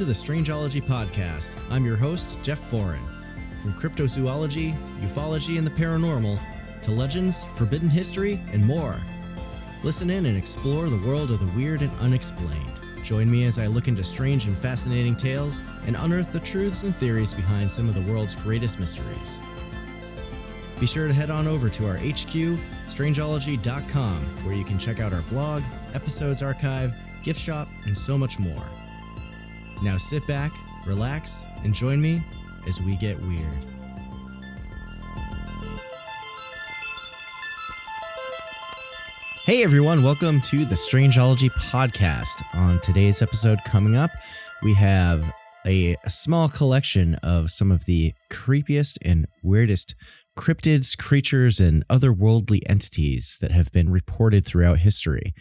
to the Strangeology podcast. I'm your host, Jeff Foran. From cryptozoology, ufology, and the paranormal, to legends, forbidden history, and more. Listen in and explore the world of the weird and unexplained. Join me as I look into strange and fascinating tales and unearth the truths and theories behind some of the world's greatest mysteries. Be sure to head on over to our HQ, Strangeology.com, where you can check out our blog, episodes archive, gift shop, and so much more. Now sit back, relax, and join me as we get weird. Hey everyone, welcome to the Strangeology podcast. On today's episode coming up, we have a small collection of some of the creepiest and weirdest cryptids, creatures, and otherworldly entities that have been reported throughout history.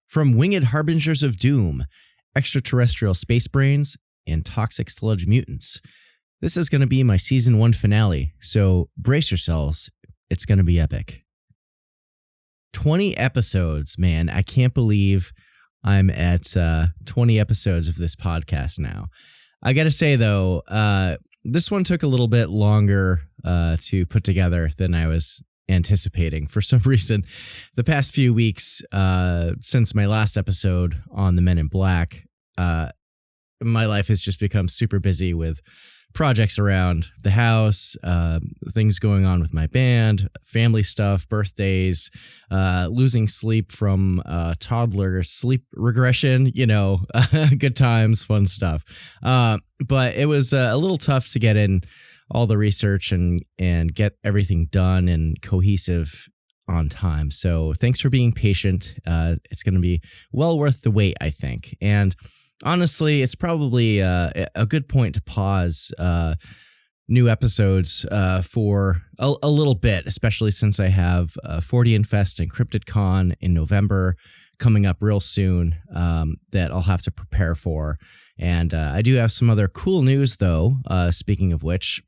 From winged harbingers of doom, extraterrestrial space brains, and toxic sludge mutants. This is going to be my season 1 finale, so brace yourselves, it's going to be epic. 20 episodes, man. I can't believe I'm at 20 episodes of this podcast now. I got to say, though, this one took a little bit longer to put together than I was anticipating. For some reason, the past few weeks since my last episode on the Men in Black, my life has just become super busy with projects around the house, things going on with my band, family stuff, birthdays, losing sleep from toddler sleep regression, good times, fun stuff. But it was a little tough to get in all the research and get everything done and cohesive on time. So thanks for being patient. It's going to be well worth the wait, I think. And honestly, it's probably a good point to pause new episodes for a little bit, especially since I have 40 Fest and CryptidCon in November coming up real soon that I'll have to prepare for. And I do have some other cool news, though, speaking of which.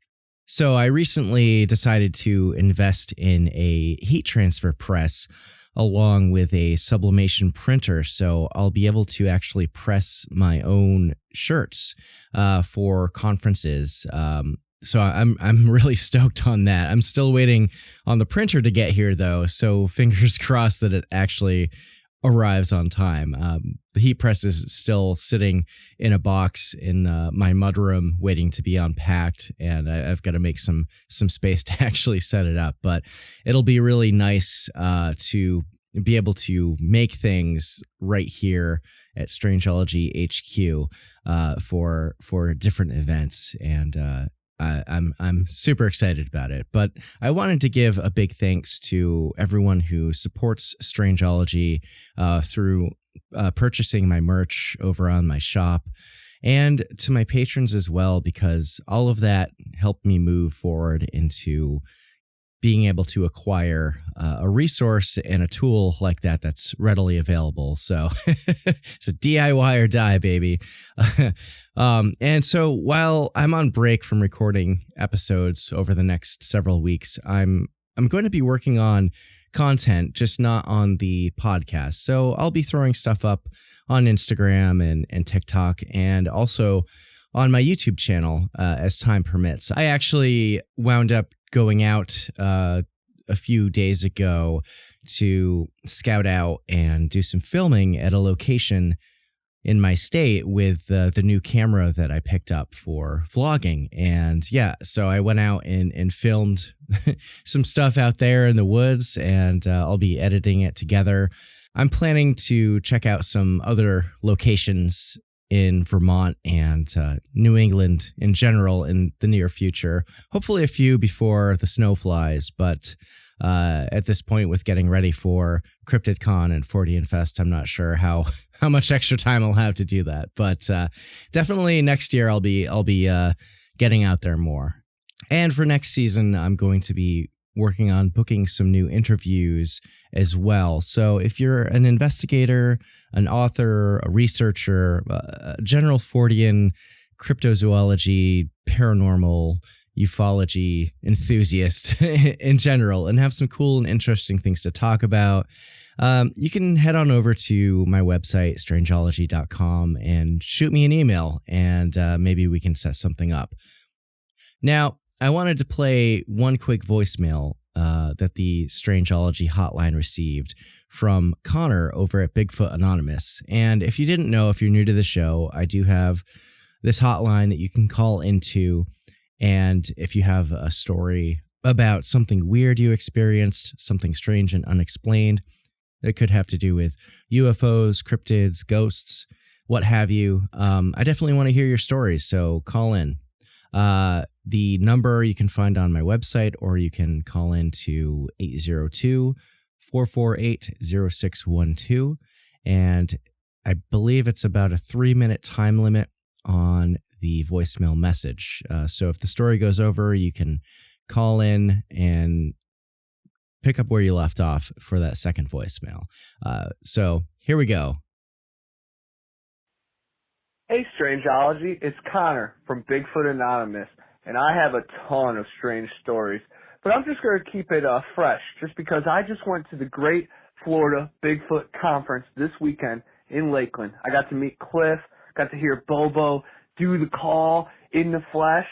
So I recently decided to invest in a heat transfer press along with a sublimation printer, so I'll be able to actually press my own shirts for conferences. So I'm really stoked on that. I'm still waiting on the printer to get here, though, so fingers crossed that it actually arrives on time. The heat press is still sitting in a box in my mudroom waiting to be unpacked, and I've got to make some space to actually set it up. But it'll be really nice to be able to make things right here at Strangeology HQ for different events, and I'm super excited about it. But I wanted to give a big thanks to everyone who supports Strangeology through purchasing my merch over on my shop, and to my patrons as well, because all of that helped me move forward into being able to acquire a resource and a tool like that that's readily available. So it's a DIY or die, baby. And so while I'm on break from recording episodes over the next several weeks, I'm going to be working on content, just not on the podcast. So I'll be throwing stuff up on Instagram and TikTok, and also on my YouTube channel as time permits. I actually wound up going out a few days ago to scout out and do some filming at a location in my state with the new camera that I picked up for vlogging. And yeah, so I went out and filmed some stuff out there in the woods, and I'll be editing it together. I'm planning to check out some other locations in Vermont and New England in general in the near future. Hopefully a few before the snow flies, but at this point with getting ready for CryptidCon and 40 Fest, I'm not sure how much extra time I'll have to do that. But definitely next year I'll be getting out there more. And for next season, I'm going to be working on booking some new interviews as well. So if you're an investigator, an author, a researcher, a general Fortean cryptozoology, paranormal, ufology enthusiast in general, and have some cool and interesting things to talk about, you can head on over to my website, strangeology.com, and shoot me an email, and maybe we can set something up. Now, I wanted to play one quick voicemail that the Strangeology hotline received from Connor over at Bigfoot Anonymous. And if you didn't know, if you're new to the show, I do have this hotline that you can call into. And if you have a story about something weird you experienced, something strange and unexplained, that could have to do with UFOs, cryptids, ghosts, what have you, I definitely want to hear your stories. So call in. The number you can find on my website, or you can call in to 802-448-0612. And I believe it's about a 3-minute time limit on the voicemail message. So if the story goes over, you can call in and pick up where you left off for that second voicemail. So here we go. Hey, Strangeology, it's Connor from Bigfoot Anonymous, and I have a ton of strange stories, but I'm just going to keep it fresh, just because I just went to the Great Florida Bigfoot Conference this weekend in Lakeland. I got to meet Cliff, got to hear Bobo do the call in the flesh,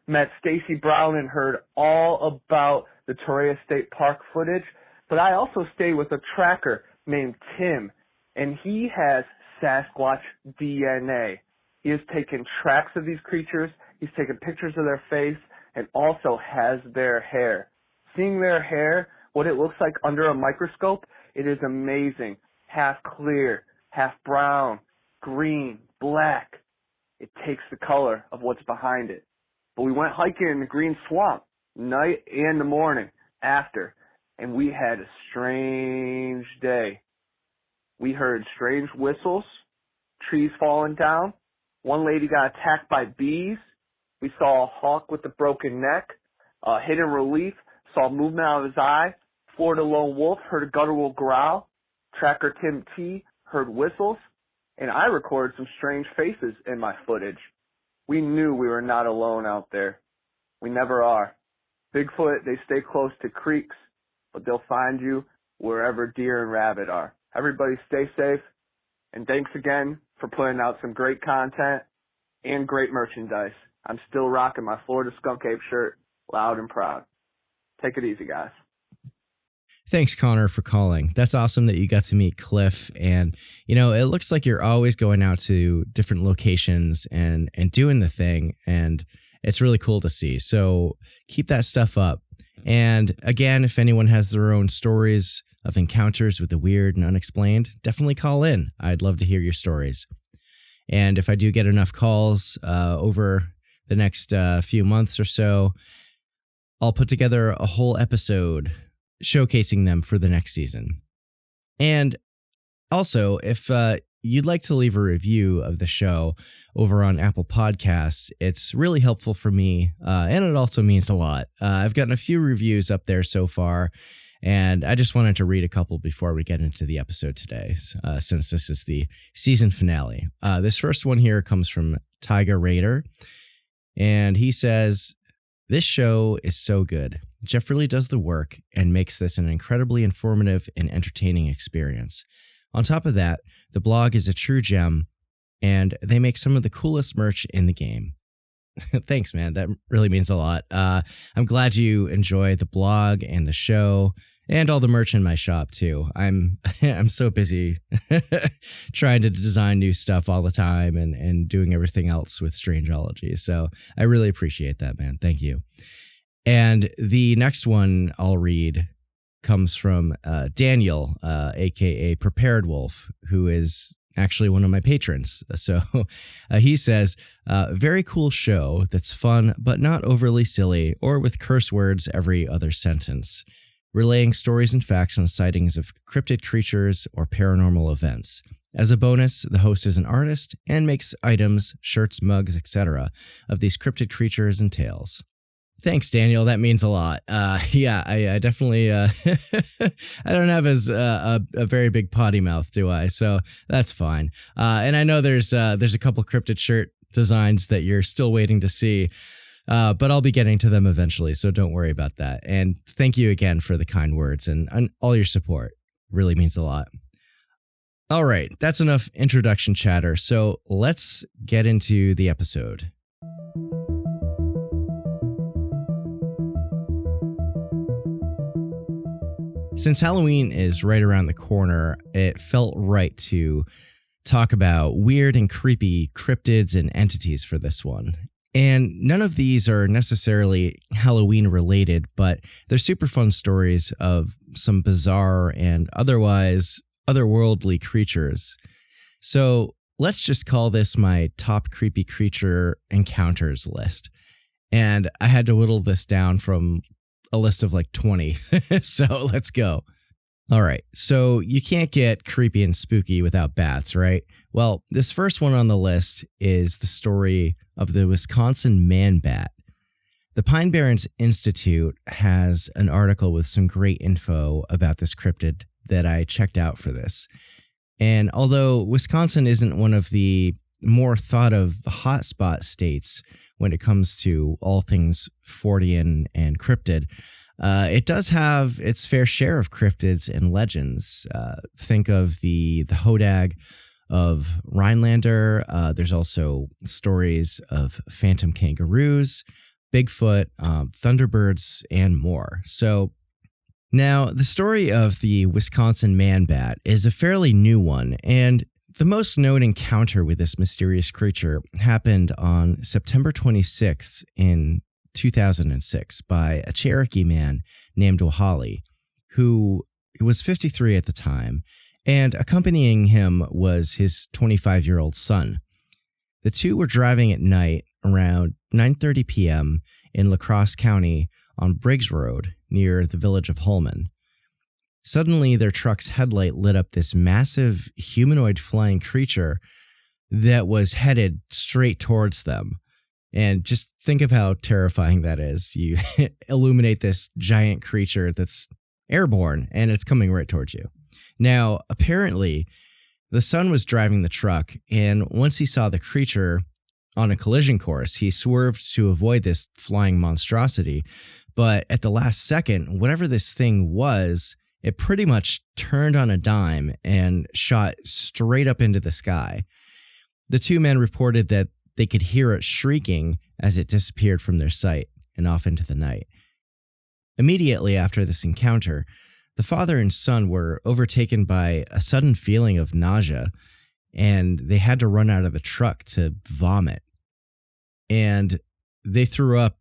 met Stacy Brown and heard all about the Torreya State Park footage, but I also stayed with a tracker named Tim, and he has Sasquatch DNA. He has taken tracks of these creatures, he's taken pictures of their face, and also has their hair. Seeing their hair, what it looks like under a microscope, it is amazing. Half clear, half brown, green, black. It takes the color of what's behind it. But we went hiking in the green swamp, night and the morning after, and we had a strange day. We heard strange whistles, trees falling down. One lady got attacked by bees. We saw a hawk with a broken neck. Hidden relief, saw movement out of his eye. Florida lone wolf heard a guttural growl. Tracker Tim T heard whistles. And I recorded some strange faces in my footage. We knew we were not alone out there. We never are. Bigfoot, they stay close to creeks, but they'll find you wherever deer and rabbit are. Everybody stay safe, and thanks again for putting out some great content and great merchandise. I'm still rocking my Florida Skunk Ape shirt, loud and proud. Take it easy, guys. Thanks, Connor, for calling. That's awesome that you got to meet Cliff. And, you know, it looks like you're always going out to different locations and doing the thing. And it's really cool to see. So keep that stuff up. And again, if anyone has their own stories of encounters with the weird and unexplained, definitely call in. I'd love to hear your stories. And if I do get enough calls over the next few months or so, I'll put together a whole episode showcasing them for the next season. And also, if you'd like to leave a review of the show over on Apple Podcasts, it's really helpful for me, and it also means a lot. I've gotten a few reviews up there so far, and I just wanted to read a couple before we get into the episode today, since this is the season finale. This first one here comes from Tiger Raider, and he says, "This show is so good. Jeff really does the work and makes this an incredibly informative and entertaining experience. On top of that, the blog is a true gem, and they make some of the coolest merch in the game." Thanks, man. That really means a lot. I'm glad you enjoy the blog and the show and all the merch in my shop too. I'm so busy trying to design new stuff all the time and doing everything else with Strangeology. So I really appreciate that, man. Thank you. And the next one I'll read comes from Daniel, aka Prepared Wolf, who is actually one of my patrons. So he says, "Very cool show that's fun, but not overly silly or with curse words every other sentence. Relaying stories and facts on sightings of cryptid creatures or paranormal events. As a bonus, the host is an artist and makes items, shirts, mugs, etc. of these cryptid creatures and tales." Thanks, Daniel. That means a lot. Yeah, I definitely, I don't have a very big potty mouth, do I? So that's fine. And I know there's a couple cryptid shirt designs that you're still waiting to see, but I'll be getting to them eventually, so don't worry about that. And thank you again for the kind words and all your support. really means a lot. All right, that's enough introduction chatter. So let's get into the episode. Since Halloween is right around the corner, it felt right to talk about weird and creepy cryptids and entities for this one. And none of these are necessarily Halloween related, but they're super fun stories of some bizarre and otherwise otherworldly creatures. So let's just call this my top creepy creature encounters list. And I had to whittle this down from a list of like 20. So let's go. All right. So you can't get creepy and spooky without bats, right? Well, this first one on the list is the story of the Wisconsin man bat. The Pine Barrens Institute has an article with some great info about this cryptid that I checked out for this. And although Wisconsin isn't one of the more thought of hotspot states when it comes to all things Fortean and cryptid, it does have its fair share of cryptids and legends. Think of the hodag of Rhinelander. There's also stories of phantom kangaroos, Bigfoot, thunderbirds, and more. So now the story of the Wisconsin man bat is a fairly new one, and the most known encounter with this mysterious creature happened on September 26th in 2006 by a Cherokee man named Wahali, who was 53 at the time, and accompanying him was his 25-year-old son. The two were driving at night around 9:30 p.m. in La Crosse County on Briggs Road near the village of Holman. Suddenly, their truck's headlight lit up this massive humanoid flying creature that was headed straight towards them. And just think of how terrifying that is. You illuminate this giant creature that's airborne, and it's coming right towards you. Now, apparently, the son was driving the truck, and once he saw the creature on a collision course, he swerved to avoid this flying monstrosity. But at the last second, whatever this thing was, it pretty much turned on a dime and shot straight up into the sky. The two men reported that they could hear it shrieking as it disappeared from their sight and off into the night. Immediately after this encounter, the father and son were overtaken by a sudden feeling of nausea, and they had to run out of the truck to vomit. And they threw up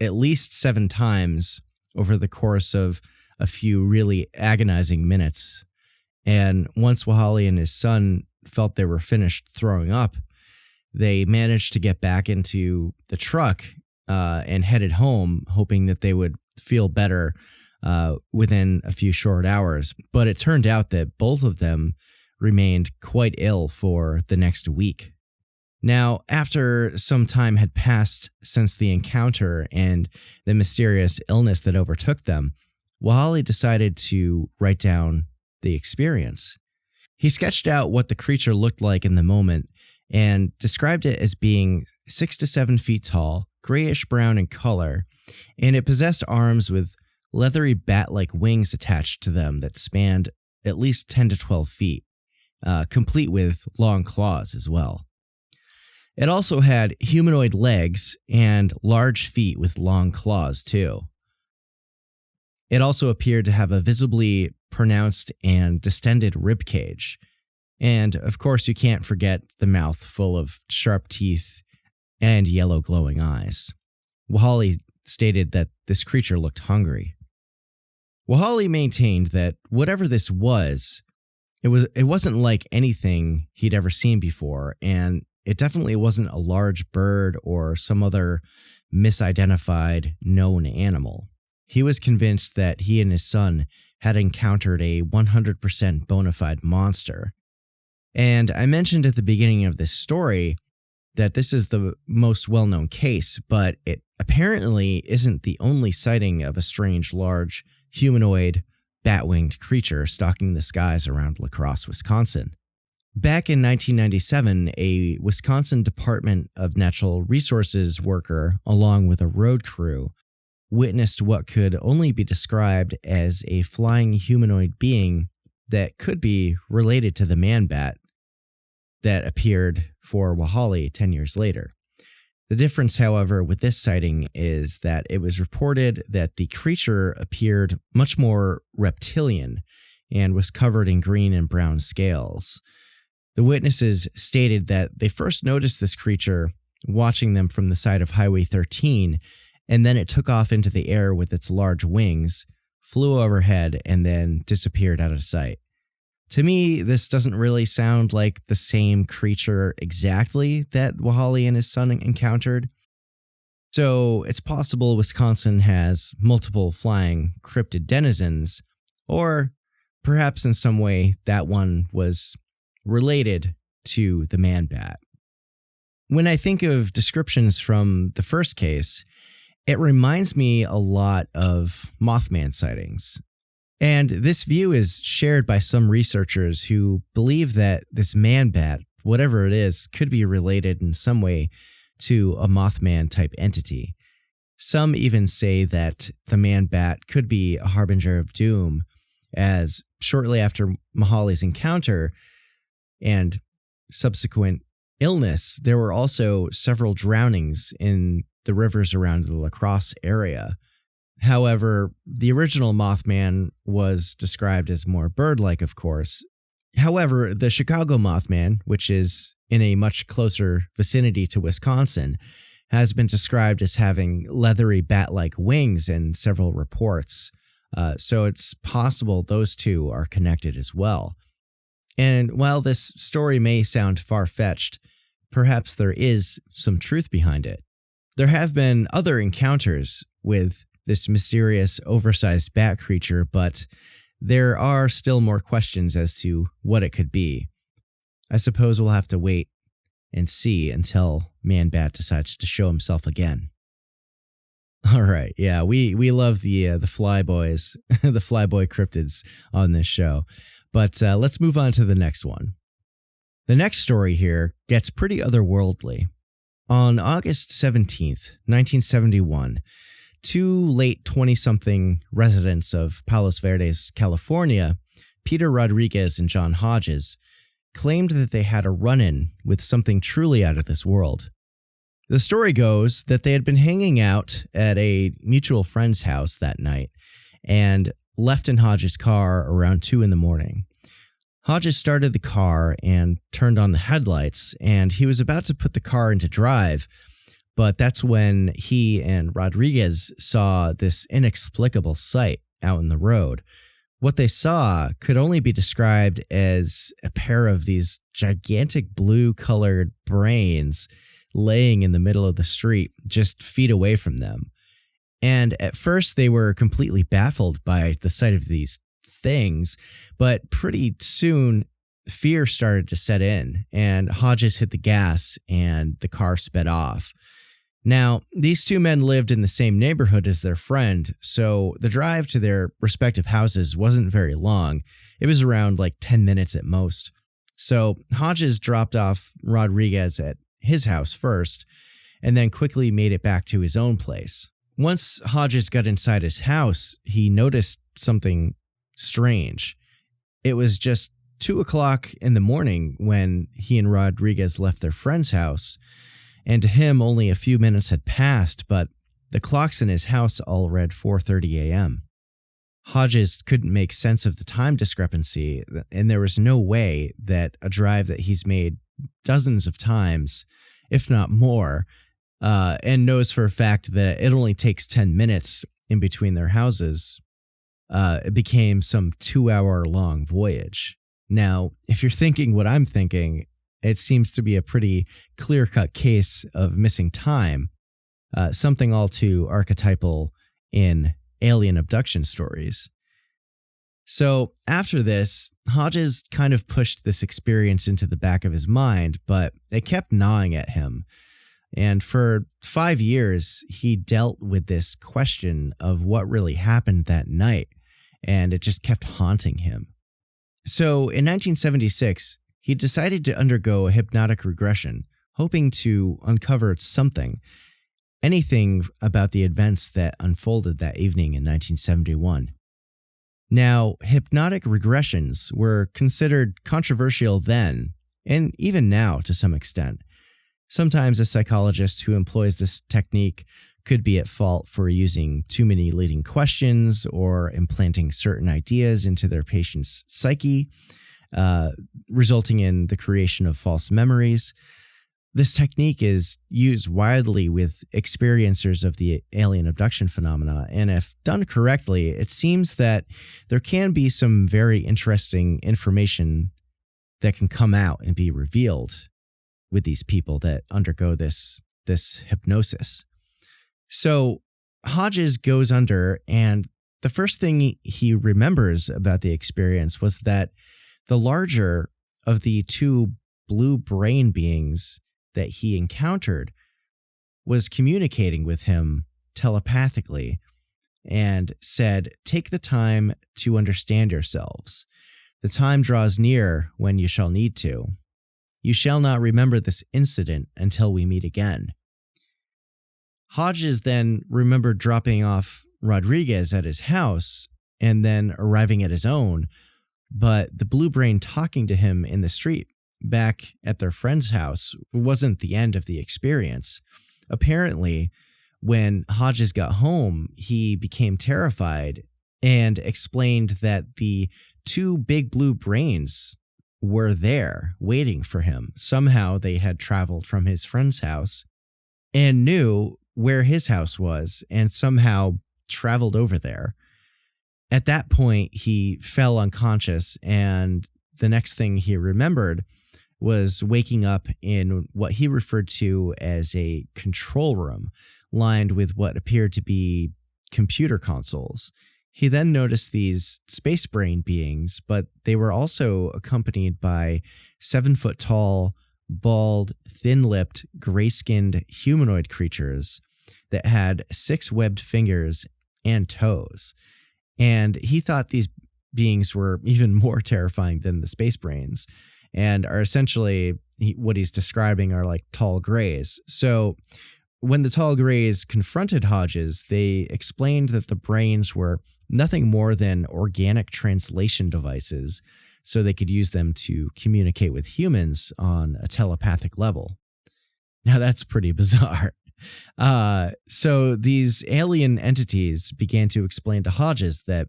at least 7 times over the course of a few really agonizing minutes. And once Wahali and his son felt they were finished throwing up, they managed to get back into the truck and headed home, hoping that they would feel better within a few short hours. But it turned out that both of them remained quite ill for the next week. Now, after some time had passed since the encounter and the mysterious illness that overtook them, Wahali decided to write down the experience. He sketched out what the creature looked like in the moment and described it as being 6 to 7 feet tall, grayish-brown in color, and it possessed arms with leathery bat-like wings attached to them that spanned at least 10 to 12 feet, complete with long claws as well. It also had humanoid legs and large feet with long claws, too. It also appeared to have a visibly pronounced and distended rib cage. And, of course, you can't forget the mouth full of sharp teeth and yellow glowing eyes. Wahali stated that this creature looked hungry. Wahali maintained that whatever this was, it wasn't like anything he'd ever seen before, and it definitely wasn't a large bird or some other misidentified known animal. He was convinced that he and his son had encountered a 100% bona fide monster. And I mentioned at the beginning of this story that this is the most well-known case, but it apparently isn't the only sighting of a strange, large, humanoid, bat-winged creature stalking the skies around La Crosse, Wisconsin. Back in 1997, a Wisconsin Department of Natural Resources worker, along with a road crew, witnessed what could only be described as a flying humanoid being that could be related to the man-bat that appeared for Wahali 10 years later. The difference, however, with this sighting is that it was reported that the creature appeared much more reptilian and was covered in green and brown scales. The witnesses stated that they first noticed this creature watching them from the side of Highway 13, and then it took off into the air with its large wings, flew overhead, and then disappeared out of sight. To me, this doesn't really sound like the same creature exactly that Wahali and his son encountered. So it's possible Wisconsin has multiple flying cryptid denizens, or perhaps in some way that one was related to the man-bat. When I think of descriptions from the first case, it reminds me a lot of Mothman sightings. And this view is shared by some researchers who believe that this man-bat, whatever it is, could be related in some way to a Mothman-type entity. Some even say that the man-bat could be a harbinger of doom, as shortly after Mahali's encounter and subsequent illness, there were also several drownings in the rivers around the La Crosse area. However, the original Mothman was described as more bird-like, of course. However, the Chicago Mothman, which is in a much closer vicinity to Wisconsin, has been described as having leathery bat-like wings in several reports. So it's possible those two are connected as well. And while this story may sound far-fetched, perhaps there is some truth behind it. There have been other encounters with this mysterious, oversized bat creature, but there are still more questions as to what it could be. I suppose we'll have to wait and see until Man-Bat decides to show himself again. All right, yeah, we love the flyboys, the flyboy cryptids on this show, but let's move on to the next one. The next story here gets pretty otherworldly. On August 17th, 1971, two late 20-something residents of Palos Verdes, California, Peter Rodriguez and John Hodges, claimed that they had a run-in with something truly out of this world. The story goes that they had been hanging out at a mutual friend's house that night and left in Hodges' car around 2 a.m. Hodges started the car and turned on the headlights, and he was about to put the car into drive, but that's when he and Rodriguez saw this inexplicable sight out in the road. What they saw could only be described as a pair of these gigantic blue-colored brains laying in the middle of the street, just feet away from them. And at first, they were completely baffled by the sight of these things, but pretty soon, fear started to set in, and Hodges hit the gas, and the car sped off. Now, these two men lived in the same neighborhood as their friend, so the drive to their respective houses wasn't very long. It was around 10 minutes at most. So Hodges dropped off Rodriguez at his house first, and then quickly made it back to his own place. Once Hodges got inside his house, he noticed something strange. It was just 2 o'clock in the morning when he and Rodriguez left their friend's house, and to him only a few minutes had passed, but the clocks in his house all read 4:30 a.m. Hodges couldn't make sense of the time discrepancy, and there was no way that a drive that he's made dozens of times, if not more, and knows for a fact that it only takes 10 minutes in between their houses, it became some 2-hour-long voyage. Now, if you're thinking what I'm thinking, it seems to be a pretty clear-cut case of missing time, something all too archetypal in alien abduction stories. So after this, Hodges kind of pushed this experience into the back of his mind, but it kept gnawing at him. And for 5 years, he dealt with this question of what really happened that night, and it just kept haunting him. So in 1976, he decided to undergo a hypnotic regression, hoping to uncover something, anything about the events that unfolded that evening in 1971. Now, hypnotic regressions were considered controversial then, and even now to some extent. Sometimes a psychologist who employs this technique could be at fault for using too many leading questions or implanting certain ideas into their patient's psyche, resulting in the creation of false memories. This technique is used widely with experiencers of the alien abduction phenomena, and if done correctly, it seems that there can be some very interesting information that can come out and be revealed with these people that undergo this hypnosis. So Hodges goes under, and the first thing he remembers about the experience was that the larger of the two blue brain beings that he encountered was communicating with him telepathically and said, "Take the time to understand yourselves. The time draws near when you shall need to. You shall not remember this incident until we meet again." Hodges then remembered dropping off Rodriguez at his house and then arriving at his own, but the blue brain talking to him in the street back at their friend's house wasn't the end of the experience. Apparently, when Hodges got home, he became terrified and explained that the two big blue brains were there waiting for him. Somehow they had traveled from his friend's house and knew where his house was and somehow traveled over there. At that point, he fell unconscious, and the next thing he remembered was waking up in what he referred to as a control room lined with what appeared to be computer consoles. He then noticed these space brain beings, but they were also accompanied by 7-foot-tall, bald, thin-lipped, gray-skinned humanoid creatures that had 6 webbed fingers and toes. And he thought these beings were even more terrifying than the space brains, and are essentially what he's describing are like tall grays. So when the tall grays confronted Hodges, they explained that the brains were nothing more than organic translation devices, so they could use them to communicate with humans on a telepathic level. Now that's pretty bizarre. So these alien entities began to explain to Hodges that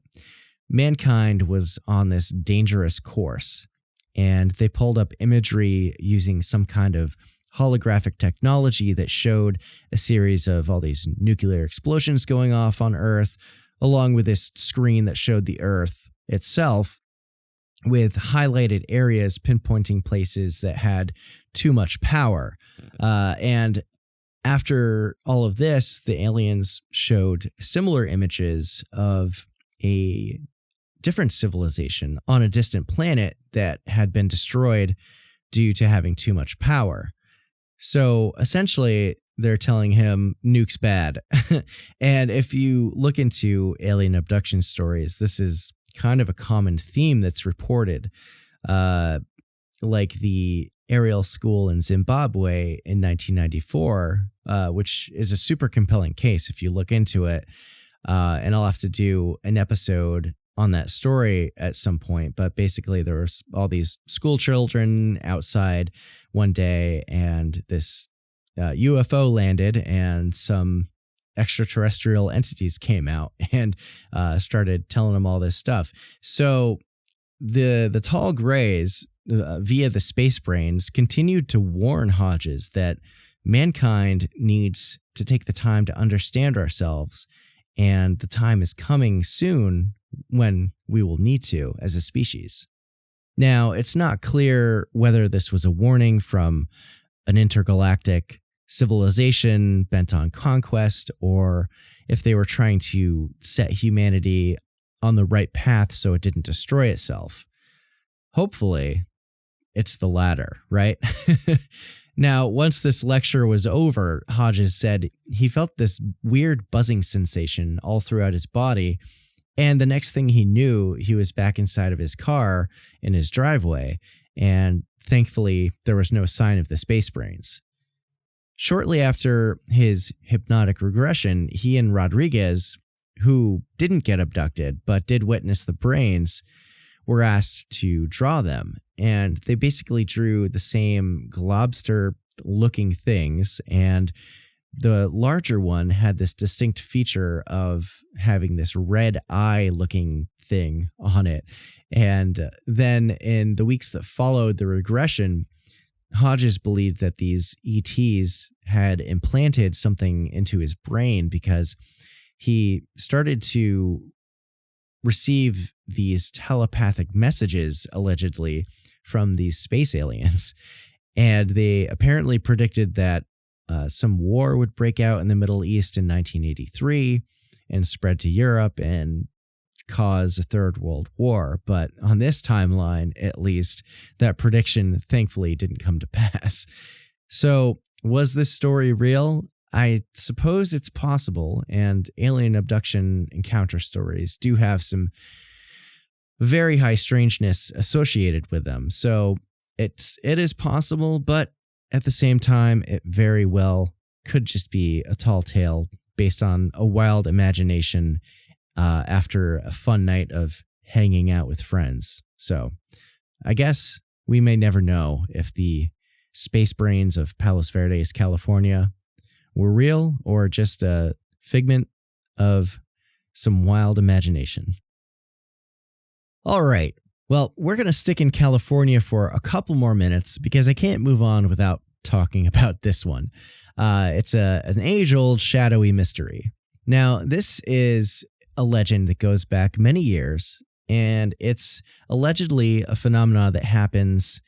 mankind was on this dangerous course, and they pulled up imagery using some kind of holographic technology that showed a series of all these nuclear explosions going off on Earth, along with this screen that showed the Earth itself with highlighted areas pinpointing places that had too much power. And after all of this, the aliens showed similar images of a different civilization on a distant planet that had been destroyed due to having too much power. So essentially, they're telling him nuke's bad. And if you look into alien abduction stories, this is kind of a common theme that's reported, like the Ariel School in Zimbabwe in 1994, which is a super compelling case if you look into it. And I'll have to do an episode on that story at some point. But basically, there was all these school children outside one day, and this UFO landed, and some extraterrestrial entities came out and started telling them all this stuff. So the tall grays, via the space brains, continued to warn Hodges that mankind needs to take the time to understand ourselves, and the time is coming soon when we will need to as a species. Now, it's not clear whether this was a warning from an intergalactic civilization bent on conquest, or if they were trying to set humanity on the right path so it didn't destroy itself. Hopefully, it's the latter, right? Now, once this lecture was over, Hodges said he felt this weird buzzing sensation all throughout his body, and the next thing he knew, he was back inside of his car in his driveway, and thankfully, there was no sign of the space brains. Shortly after his hypnotic regression, he and Rodriguez, who didn't get abducted but did witness the brains were asked to draw them. And they basically drew the same globster-looking things, and the larger one had this distinct feature of having this red eye-looking thing on it. And then in the weeks that followed the regression, Hodges believed that these ETs had implanted something into his brain because he started to receive these telepathic messages, allegedly, from these space aliens. And they apparently predicted that some war would break out in the Middle East in 1983 and spread to Europe and cause a third world war. But on this timeline, at least, that prediction thankfully didn't come to pass. So was this story real? I suppose it's possible, and alien abduction encounter stories do have some very high strangeness associated with them. So it is possible, but at the same time, it very well could just be a tall tale based on a wild imagination after a fun night of hanging out with friends. So I guess we may never know if the space brains of Palos Verdes, California were real or just a figment of some wild imagination. All right. Well, we're going to stick in California for a couple more minutes because I can't move on without talking about this one. It's an age-old shadowy mystery. Now, this is a legend that goes back many years, and it's allegedly a phenomenon that happens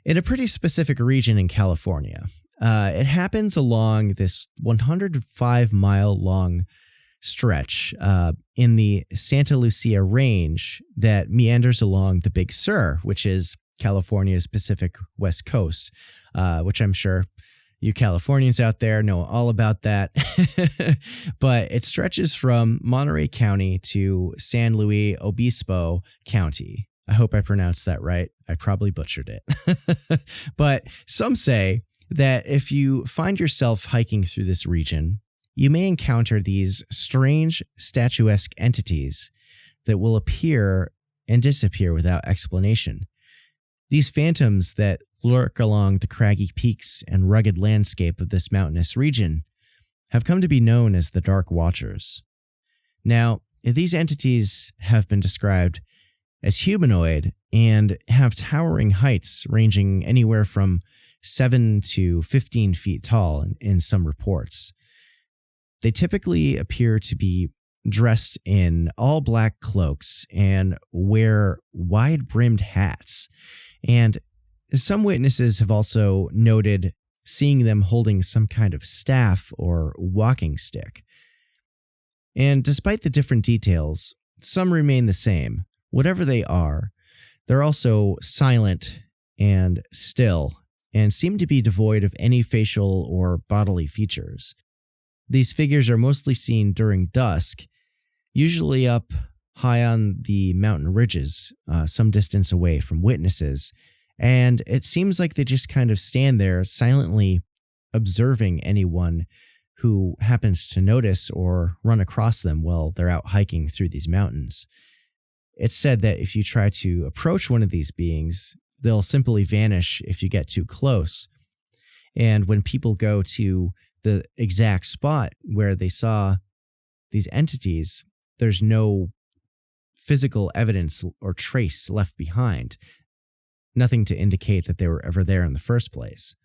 in a pretty specific region in California. It happens along this 105-mile-long stretch in the Santa Lucia Range that meanders along the Big Sur, which is California's Pacific West Coast, which I'm sure you Californians out there know all about that. But it stretches from Monterey County to San Luis Obispo County. I hope I pronounced that right. I probably butchered it. But some say that if you find yourself hiking through this region, you may encounter these strange statuesque entities that will appear and disappear without explanation. These phantoms that lurk along the craggy peaks and rugged landscape of this mountainous region have come to be known as the Dark Watchers. Now, these entities have been described as humanoid and have towering heights ranging anywhere from 7 to 15 feet tall in some reports. They typically appear to be dressed in all black cloaks and wear wide-brimmed hats. And some witnesses have also noted seeing them holding some kind of staff or walking stick. And despite the different details, some remain the same. Whatever they are, they're also silent and still and seem to be devoid of any facial or bodily features. These figures are mostly seen during dusk, usually up high on the mountain ridges, some distance away from witnesses, and it seems like they just kind of stand there silently observing anyone who happens to notice or run across them while they're out hiking through these mountains. It's said that if you try to approach one of these beings, they'll simply vanish if you get too close. And when people go to the exact spot where they saw these entities, there's no physical evidence or trace left behind. Nothing to indicate that they were ever there in the first place.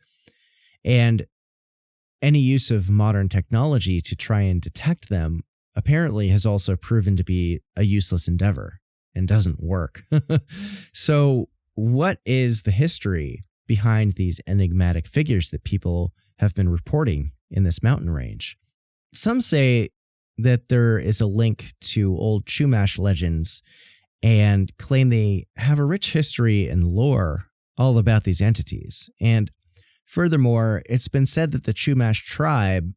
And any use of modern technology to try and detect them apparently has also proven to be a useless endeavor and doesn't work. So what is the history behind these enigmatic figures that people have been reporting in this mountain range? Some say that there is a link to old Chumash legends and claim they have a rich history and lore all about these entities. And furthermore, it's been said that the Chumash tribe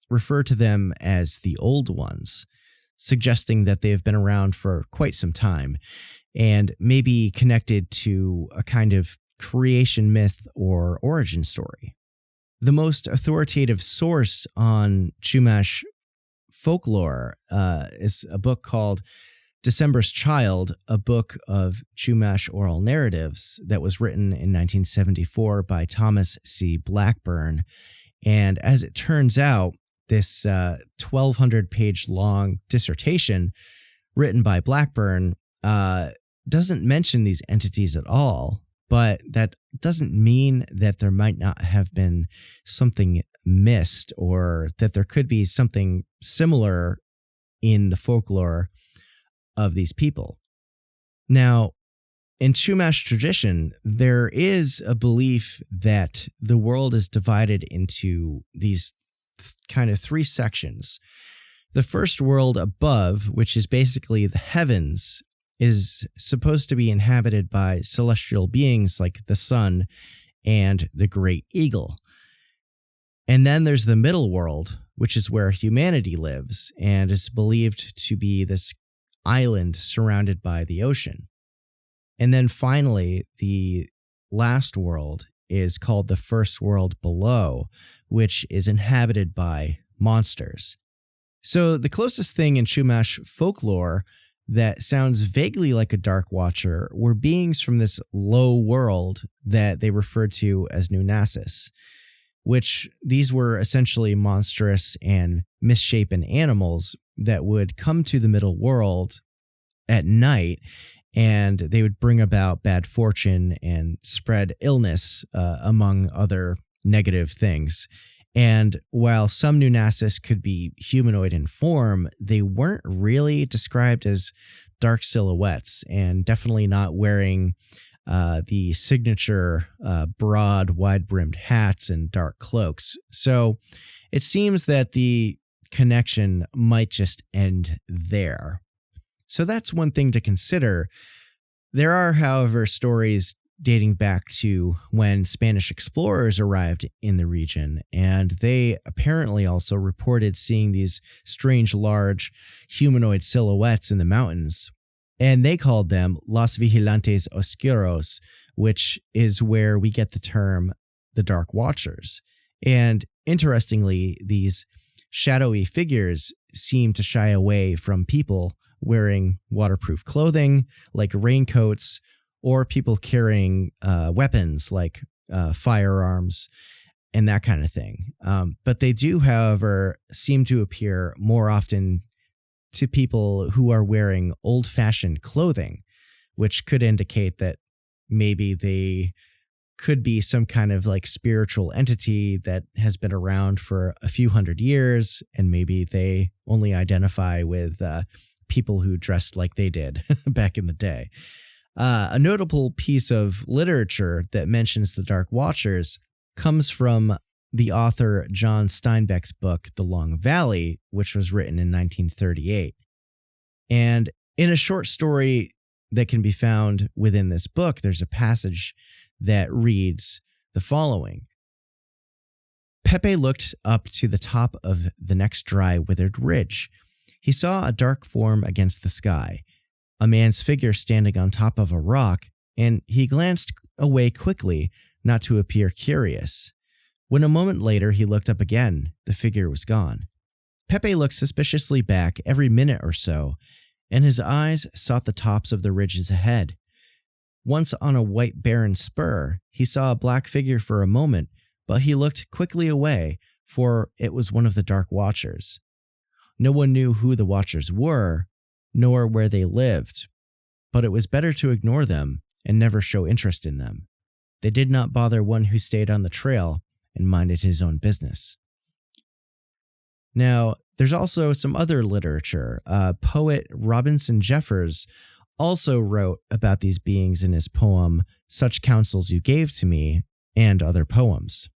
refer to them as the Old Ones, suggesting that they have been around for quite some time and maybe connected to a kind of creation myth or origin story. The most authoritative source on Chumash Folklore is a book called December's Child, a book of Chumash oral narratives that was written in 1974 by Thomas C. Blackburn. And as it turns out, this 1,200-page long dissertation written by Blackburn doesn't mention these entities at all, but that doesn't mean that there might not have been something missed or that there could be something similar in the folklore of these people. Now, in Chumash tradition, there is a belief that the world is divided into these kind of three sections. The first world above, which is basically the heavens, is supposed to be inhabited by celestial beings like the sun and the great eagle. And then there's the middle world, which is where humanity lives and is believed to be this island surrounded by the ocean. And then finally, the last world is called the first world below, which is inhabited by monsters. So the closest thing in Chumash folklore that sounds vaguely like a Dark Watcher were beings from this low world that they referred to as Nunasis, which these were essentially monstrous and misshapen animals that would come to the middle world at night, and they would bring about bad fortune and spread illness, among other negative things. And while some Nunasis could be humanoid in form, they weren't really described as dark silhouettes, and definitely not wearing the signature broad, wide-brimmed hats and dark cloaks. So it seems that the connection might just end there. So that's one thing to consider. There are, however, stories dating back to when Spanish explorers arrived in the region, and they apparently also reported seeing these strange, large humanoid silhouettes in the mountains, and they called them Los Vigilantes Oscuros, which is where we get the term the Dark Watchers. And interestingly, these shadowy figures seem to shy away from people wearing waterproof clothing like raincoats, or people carrying weapons like firearms and that kind of thing. But they do, however, seem to appear more often to people who are wearing old-fashioned clothing, which could indicate that maybe they could be some kind of like spiritual entity that has been around for a few hundred years, and maybe they only identify with people who dressed like they did back in the day. A notable piece of literature that mentions the Dark Watchers comes from the author John Steinbeck's book, The Long Valley, which was written in 1938. And in a short story that can be found within this book, there's a passage that reads the following. Pepe looked up to the top of the next dry, withered ridge. He saw a dark form against the sky, a man's figure standing on top of a rock, and he glanced away quickly, not to appear curious. When a moment later he looked up again, the figure was gone. Pepe looked suspiciously back every minute or so, and his eyes sought the tops of the ridges ahead. Once on a white barren spur, he saw a black figure for a moment, but he looked quickly away, for it was one of the Dark Watchers. No one knew who the Watchers were, nor where they lived, but it was better to ignore them and never show interest in them. They did not bother one who stayed on the trail and minded his own business. Now, there's also some other literature. Poet Robinson Jeffers also wrote about these beings in his poem, Such Counsels You Gave to Me, and other poems.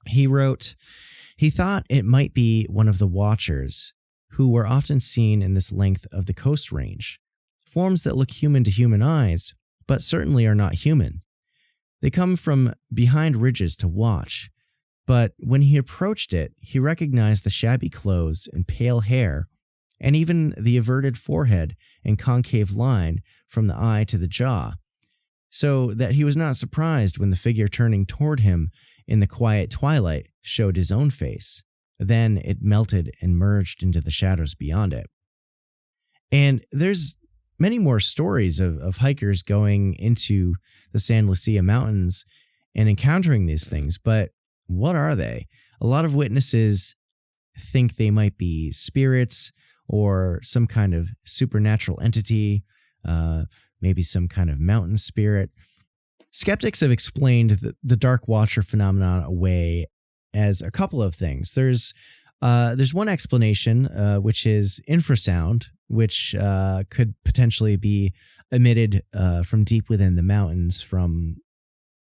He wrote, he thought it might be one of the Watchers, who were often seen in this length of the coast range, forms that look human to human eyes, but certainly are not human. They come from behind ridges to watch, but when he approached it, he recognized the shabby clothes and pale hair, and even the averted forehead and concave line from the eye to the jaw, so that he was not surprised when the figure turning toward him in the quiet twilight showed his own face, Then it melted and merged into the shadows beyond it. And there's many more stories of hikers going into the San Lucia Mountains and encountering these things. But what are they? A lot of witnesses think they might be spirits or some kind of supernatural entity, maybe some kind of mountain spirit. Skeptics have explained the Dark Watcher phenomenon away as a couple of things. There's one explanation, which is infrasound, which could potentially be emitted from deep within the mountains from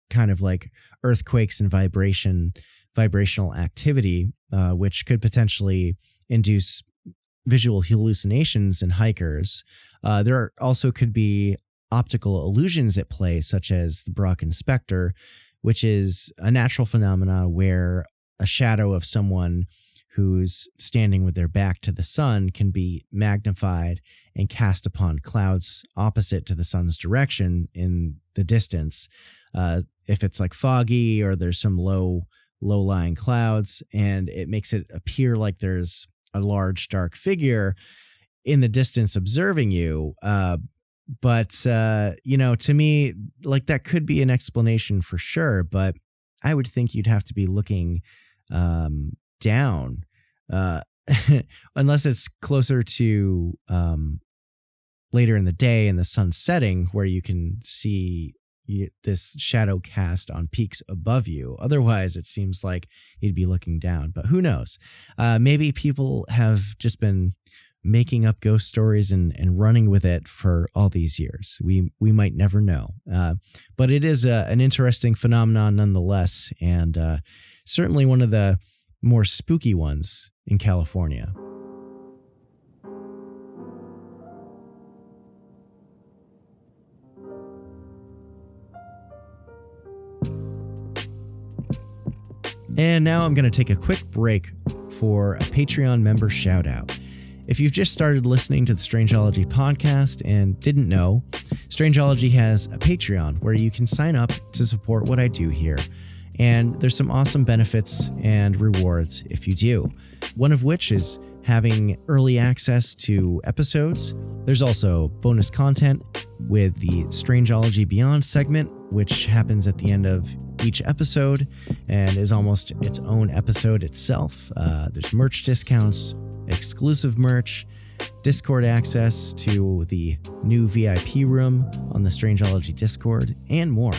kind of like earthquakes and vibrational activity, which could potentially induce visual hallucinations in hikers. There also could be optical illusions at play, such as the Brocken Spectre, which is a natural phenomenon where a shadow of someone who's standing with their back to the sun can be magnified and cast upon clouds opposite to the sun's direction in the distance. If it's like foggy or there's some low-lying clouds, and it makes it appear like there's a large dark figure in the distance observing you. But to me, like, that could be an explanation for sure, but I would think you'd have to be looking down, unless it's closer to later in the day and the sun setting, where you can see this shadow cast on peaks above you. Otherwise, it seems like you'd be looking down, but who knows? Maybe people have just been making up ghost stories and running with it for all these years. We might never know. But it is an interesting phenomenon nonetheless, and certainly one of the more spooky ones in California. And now I'm going to take a quick break for a Patreon member shout out. If you've just started listening to the Strangeology podcast and didn't know, Strangeology has a Patreon where you can sign up to support what I do here. And there's some awesome benefits and rewards if you do. One of which is having early access to episodes. There's also bonus content with the Strangeology Beyond segment, which happens at the end of each episode and is almost its own episode itself. There's merch discounts, exclusive merch, Discord access to the new VIP room on the Strangeology Discord, and more.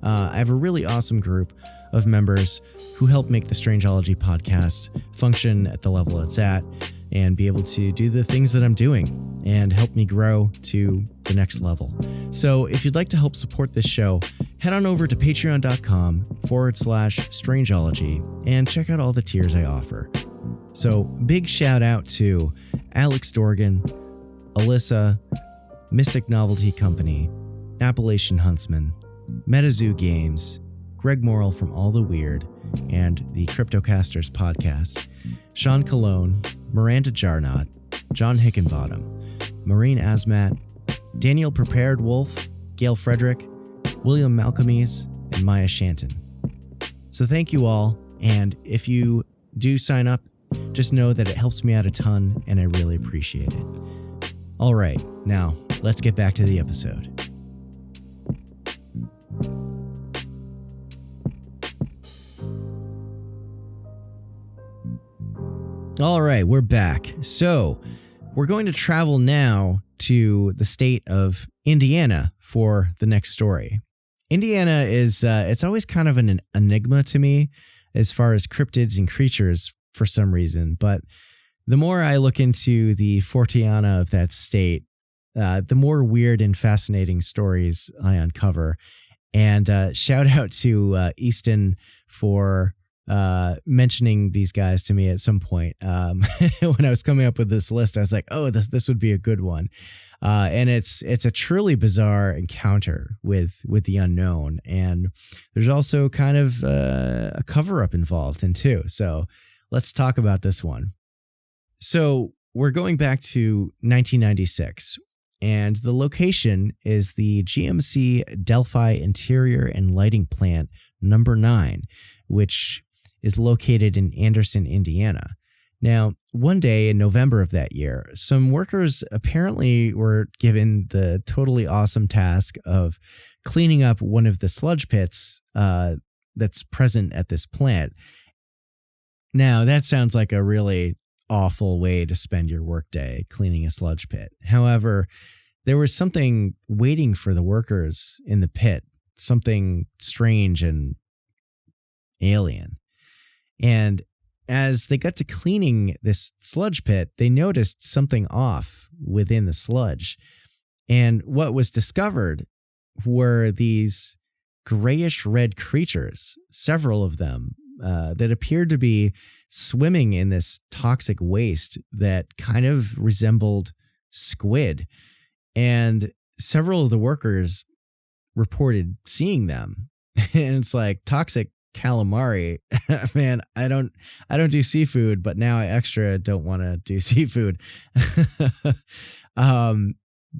I have a really awesome group of members who help make the Strangeology podcast function at the level it's at and be able to do the things that I'm doing and help me grow to the next level. So if you'd like to help support this show, head on over to patreon.com/Strangeology and check out all the tiers I offer. So big shout out to Alex Dorgan, Alyssa, Mystic Novelty Company, Appalachian Huntsman, MetaZoo Games, Greg Morrill from All the Weird, and the Cryptocasters podcast, Sean Colon, Miranda Jarnot, John Hickenbottom, Maureen Asmat, Daniel Prepared Wolf, Gail Frederick, William Malcolmes, and Maya Shanton. So thank you all, and if you do sign up, just know that it helps me out a ton, and I really appreciate it. All right, now let's get back to the episode. All right, we're back. So we're going to travel now to the state of Indiana for the next story. Indiana is, it's always kind of an enigma to me as far as cryptids and creatures for some reason. But the more I look into the Forteana of that state, the more weird and fascinating stories I uncover. And shout out to Easton for mentioning these guys to me at some point. When I was coming up with this list, I was like, oh, this would be a good one. And it's a truly bizarre encounter with the unknown. And there's also kind of a cover-up involved in too. So let's talk about this one. So we're going back to 1996, and the location is the GMC Delphi Interior and Lighting Plant number 9, which is located in Anderson, Indiana. Now, one day in November of that year, some workers apparently were given the totally awesome task of cleaning up one of the sludge pits that's present at this plant. Now, that sounds like a really awful way to spend your workday, cleaning a sludge pit. However, there was something waiting for the workers in the pit, something strange and alien. And as they got to cleaning this sludge pit, they noticed something off within the sludge. And what was discovered were these grayish red creatures, several of them, that appeared to be swimming in this toxic waste that kind of resembled squid. And several of the workers reported seeing them. And it's like, toxic calamari. Man, I don't do seafood, but now I extra don't want to do seafood.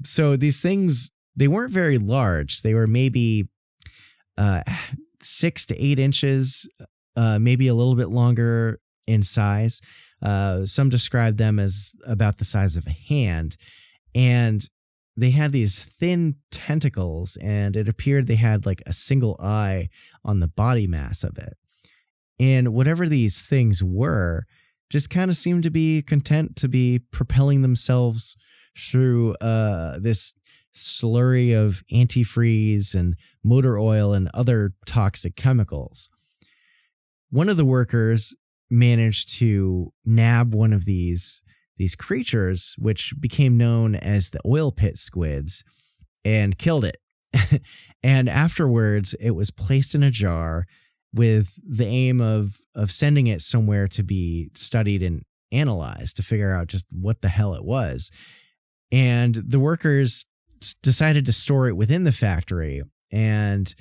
So these things, they weren't very large. They were maybe 6 to 8 inches, maybe a little bit longer in size. Some describe them as about the size of a hand. And they had these thin tentacles, and it appeared they had like a single eye on the body mass of it. And whatever these things were just kind of seemed to be content to be propelling themselves through this slurry of antifreeze and motor oil and other toxic chemicals. One of the workers managed to nab one of these creatures, which became known as the Oil Pit Squids, and killed it. And afterwards, it was placed in a jar with the aim of sending it somewhere to be studied and analyzed to figure out just what the hell it was. And the workers decided to store it within the factory. And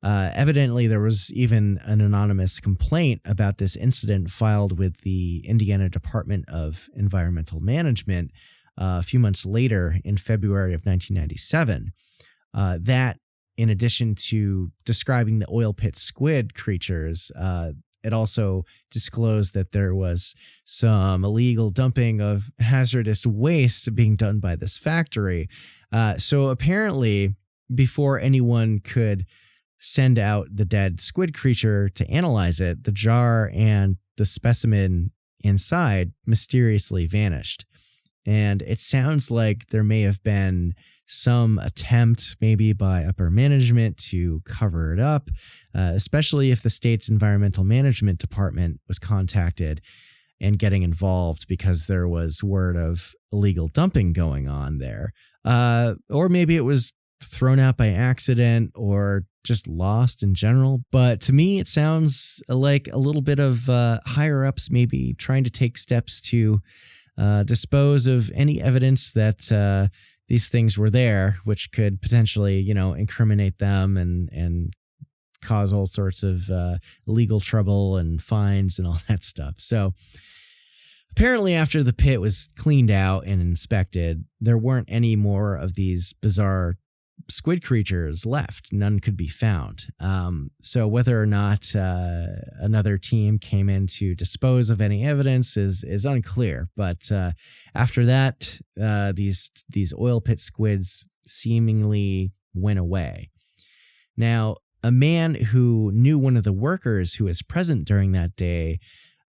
evidently, there was even an anonymous complaint about this incident filed with the Indiana Department of Environmental Management a few months later in February of 1997. That, in addition to describing the oil pit squid creatures, it also disclosed that there was some illegal dumping of hazardous waste being done by this factory. So apparently, before anyone could send out the dead squid creature to analyze it, the jar and the specimen inside mysteriously vanished. And it sounds like there may have been some attempt, maybe by upper management, to cover it up, especially if the state's environmental management department was contacted and getting involved because there was word of illegal dumping going on there. Or maybe it was thrown out by accident or just lost in general. But to me, it sounds like a little bit of higher ups maybe trying to take steps to dispose of any evidence that these things were there, which could potentially, incriminate them and cause all sorts of legal trouble and fines and all that stuff. So apparently after the pit was cleaned out and inspected, there weren't any more of these bizarre squid creatures left. None could be found. So whether or not another team came in to dispose of any evidence is unclear. But after that, these oil pit squids seemingly went away. Now, a man who knew one of the workers who was present during that day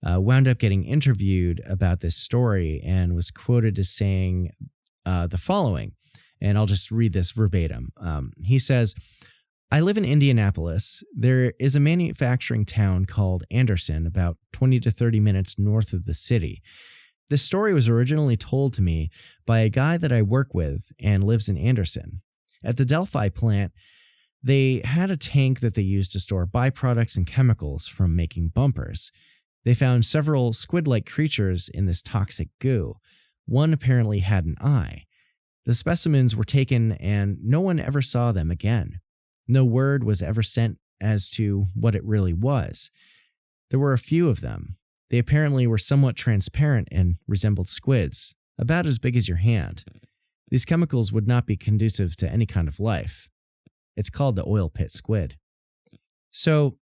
wound up getting interviewed about this story and was quoted as saying the following. And I'll just read this verbatim. He says, "I live in Indianapolis. There is a manufacturing town called Anderson, about 20 to 30 minutes north of the city. This story was originally told to me by a guy that I work with and lives in Anderson. At the Delphi plant, they had a tank that they used to store byproducts and chemicals from making bumpers. They found several squid-like creatures in this toxic goo. One apparently had an eye. The specimens were taken and no one ever saw them again. No word was ever sent as to what it really was. There were a few of them. They apparently were somewhat transparent and resembled squids, about as big as your hand. These chemicals would not be conducive to any kind of life. It's called the oil pit squid." So,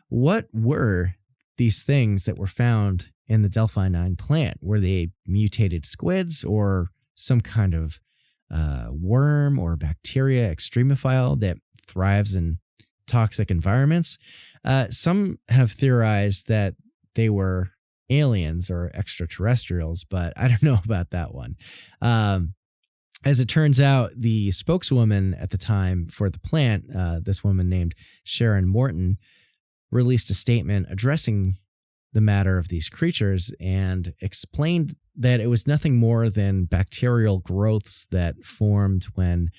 what were these things that were found in the Delphi 9 plant. Were they mutated squids or some kind of worm or bacteria extremophile that thrives in toxic environments? Some have theorized that they were aliens or extraterrestrials, but I don't know about that one. As it turns out, the spokeswoman at the time for the plant, this woman named Sharon Morton, released a statement addressing the matter of these creatures and explained that it was nothing more than bacterial growths that formed when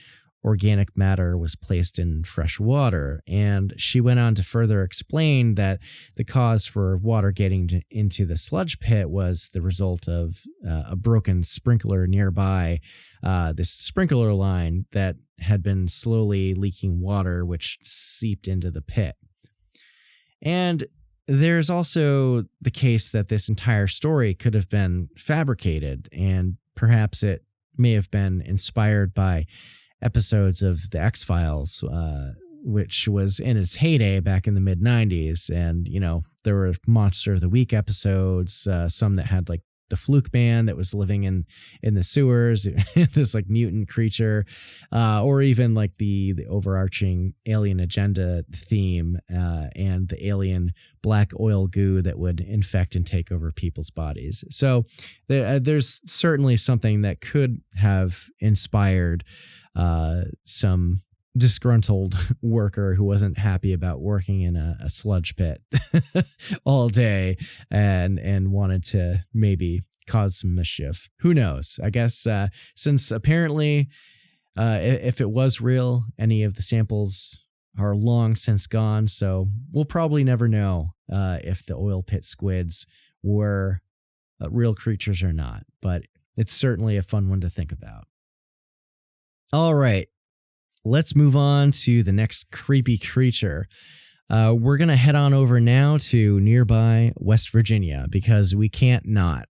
organic matter was placed in fresh water. And she went on to further explain that the cause for water getting into the sludge pit was the result of a broken sprinkler nearby, this sprinkler line that had been slowly leaking water, which seeped into the pit. And there's also the case that this entire story could have been fabricated, and perhaps it may have been inspired by episodes of The X-Files, which was in its heyday back in the mid-90s. And, you know, there were Monster of the Week episodes, some that had like the Fluke Man that was living in the sewers, this like mutant creature, or even like the overarching alien agenda theme, and the alien black oil goo that would infect and take over people's bodies. So there's certainly something that could have inspired some disgruntled worker who wasn't happy about working in a sludge pit all day and wanted to maybe cause some mischief. Who knows? I guess since apparently if it was real, any of the samples are long since gone, so we'll probably never know if the oil pit squids were real creatures or not, but it's certainly a fun one to think about. All right, let's move on to the next creepy creature. We're going to head on over now to nearby West Virginia because we can't not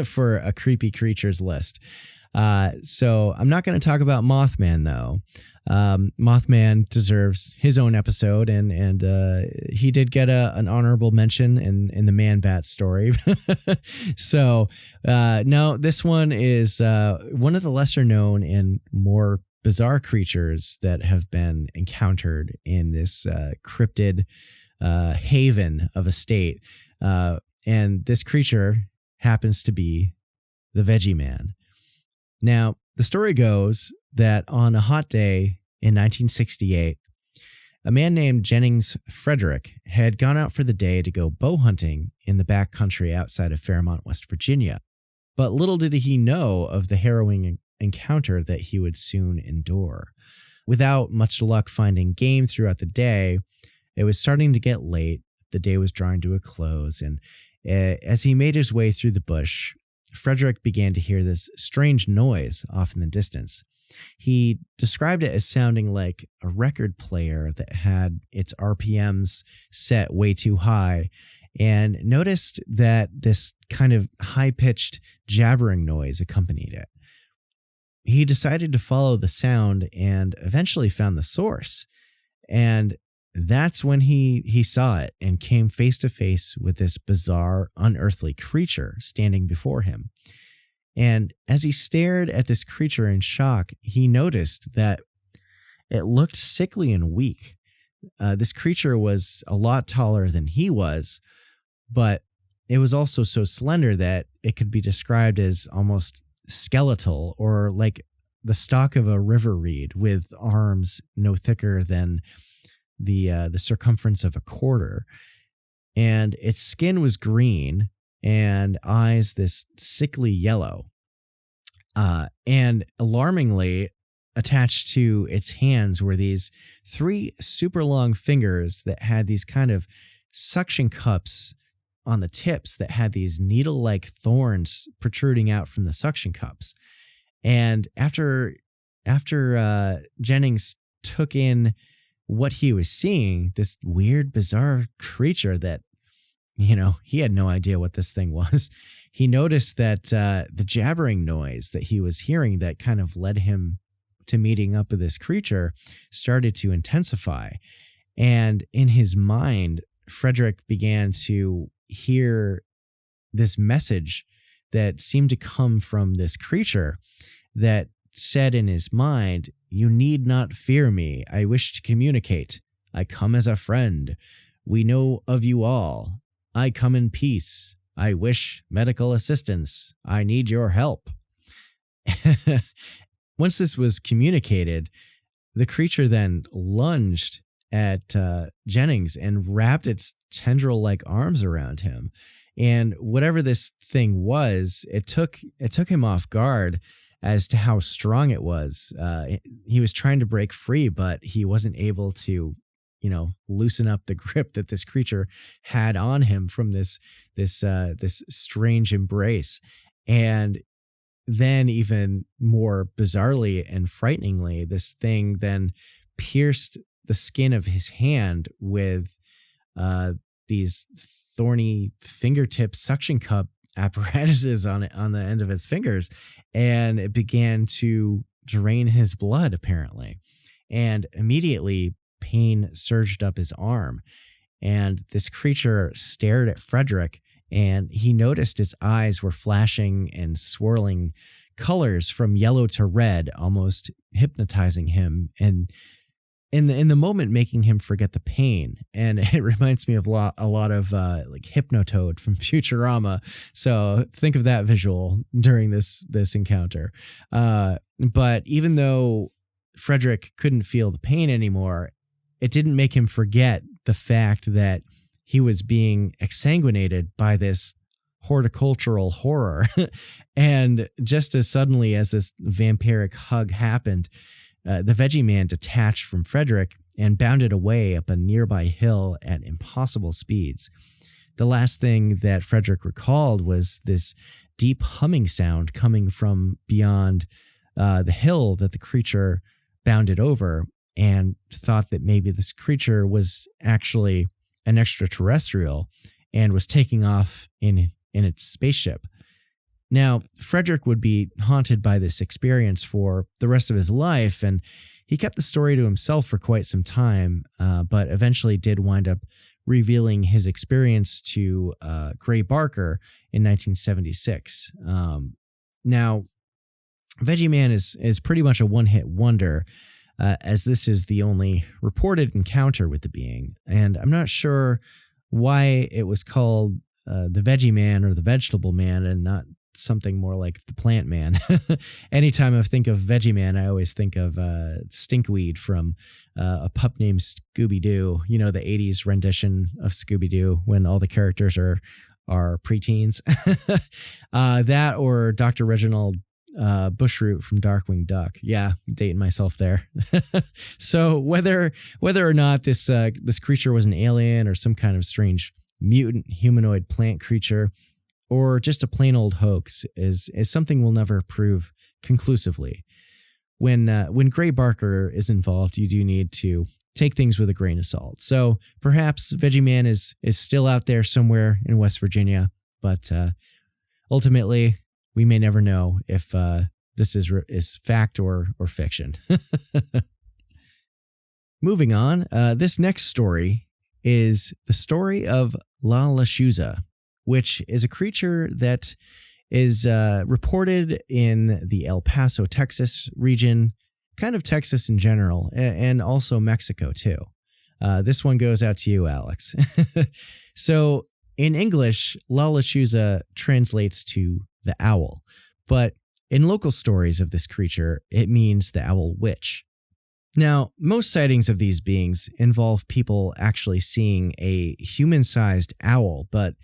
for a creepy creatures list. So I'm not going to talk about Mothman, though. Mothman deserves his own episode, and he did get an honorable mention in the Man-Bat story. So no, this one is one of the lesser known and more bizarre creatures that have been encountered in this cryptid haven of a state. And this creature happens to be the Veggie Man. Now, the story goes that on a hot day in 1968, a man named Jennings Frederick had gone out for the day to go bow hunting in the backcountry outside of Fairmont, West Virginia. But little did he know of the harrowing encounter that he would soon endure. Without much luck finding game throughout the day, it was starting to get late. The day was drawing to a close, and as he made his way through the bush, Frederick began to hear this strange noise off in the distance. He described it as sounding like a record player that had its RPMs set way too high, and noticed that this kind of high-pitched jabbering noise accompanied it. He decided to follow the sound and eventually found the source. And that's when he saw it and came face to face with this bizarre, unearthly creature standing before him. And as he stared at this creature in shock, he noticed that it looked sickly and weak. This creature was a lot taller than he was, but it was also so slender that it could be described as almost skeletal, or like the stalk of a river reed with arms no thicker than the circumference of a quarter. And its skin was green and eyes this sickly yellow. And alarmingly, attached to its hands were these 3 super long fingers that had these kind of suction cups on the tips that had these needle-like thorns protruding out from the suction cups. And after Jennings took in what he was seeing, this weird, bizarre creature that, you know, he had no idea what this thing was. He noticed that the jabbering noise that he was hearing that kind of led him to meeting up with this creature started to intensify. And in his mind, Frederick began to hear this message that seemed to come from this creature that said in his mind, "You need not fear me. I wish to communicate. I come as a friend. We know of you all. I come in peace. I wish medical assistance. I need your help." Once this was communicated, the creature then lunged at Jennings and wrapped its tendril-like arms around him. And whatever this thing was, it took him off guard as to how strong it was. He was trying to break free, but he wasn't able to, loosen up the grip that this creature had on him from this strange embrace. And then, even more bizarrely and frighteningly, this thing then pierced the skin of his hand with these thorny fingertip suction cup apparatuses on the end of his fingers, and it began to drain his blood, apparently. And immediately, pain surged up his arm, and this creature stared at Frederick, and he noticed its eyes were flashing and swirling colors from yellow to red, almost hypnotizing him, and in the moment making him forget the pain. And it reminds me of a lot of like Hypnotoad from Futurama. So think of that visual during this encounter. But even though Frederick couldn't feel the pain anymore, it didn't make him forget the fact that he was being exsanguinated by this horticultural horror. And just as suddenly as this vampiric hug happened, the Veggie Man detached from Frederick and bounded away up a nearby hill at impossible speeds. The last thing that Frederick recalled was this deep humming sound coming from beyond the hill that the creature bounded over, and thought that maybe this creature was actually an extraterrestrial and was taking off in its spaceship. Now, Frederick would be haunted by this experience for the rest of his life, and he kept the story to himself for quite some time, but eventually did wind up revealing his experience to Gray Barker in 1976. Now, Veggie Man is pretty much a one-hit wonder, as this is the only reported encounter with the being, and I'm not sure why it was called the Veggie Man or the Vegetable Man and not something more like the Plant Man. Anytime I think of Veggie Man, I always think of Stinkweed from a pup named Scooby-Doo, the 80s rendition of Scooby-Doo when all the characters are preteens. That or Dr. Reginald Bushroot from Darkwing Duck. Yeah, dating myself there. So whether or not this creature was an alien or some kind of strange mutant humanoid plant creature, or just a plain old hoax, is something we'll never prove conclusively. When Gray Barker is involved, you do need to take things with a grain of salt. So perhaps Veggie Man is still out there somewhere in West Virginia, but ultimately we may never know if this is fact or fiction. Moving on, this next story is the story of La Lechuza, which is a creature that is reported in the El Paso, Texas region, kind of Texas in general, and also Mexico too. This one goes out to you, Alex. So in English, La Lechuza translates to the owl, but in local stories of this creature, it means the owl witch. Now, most sightings of these beings involve people actually seeing a human-sized owl, but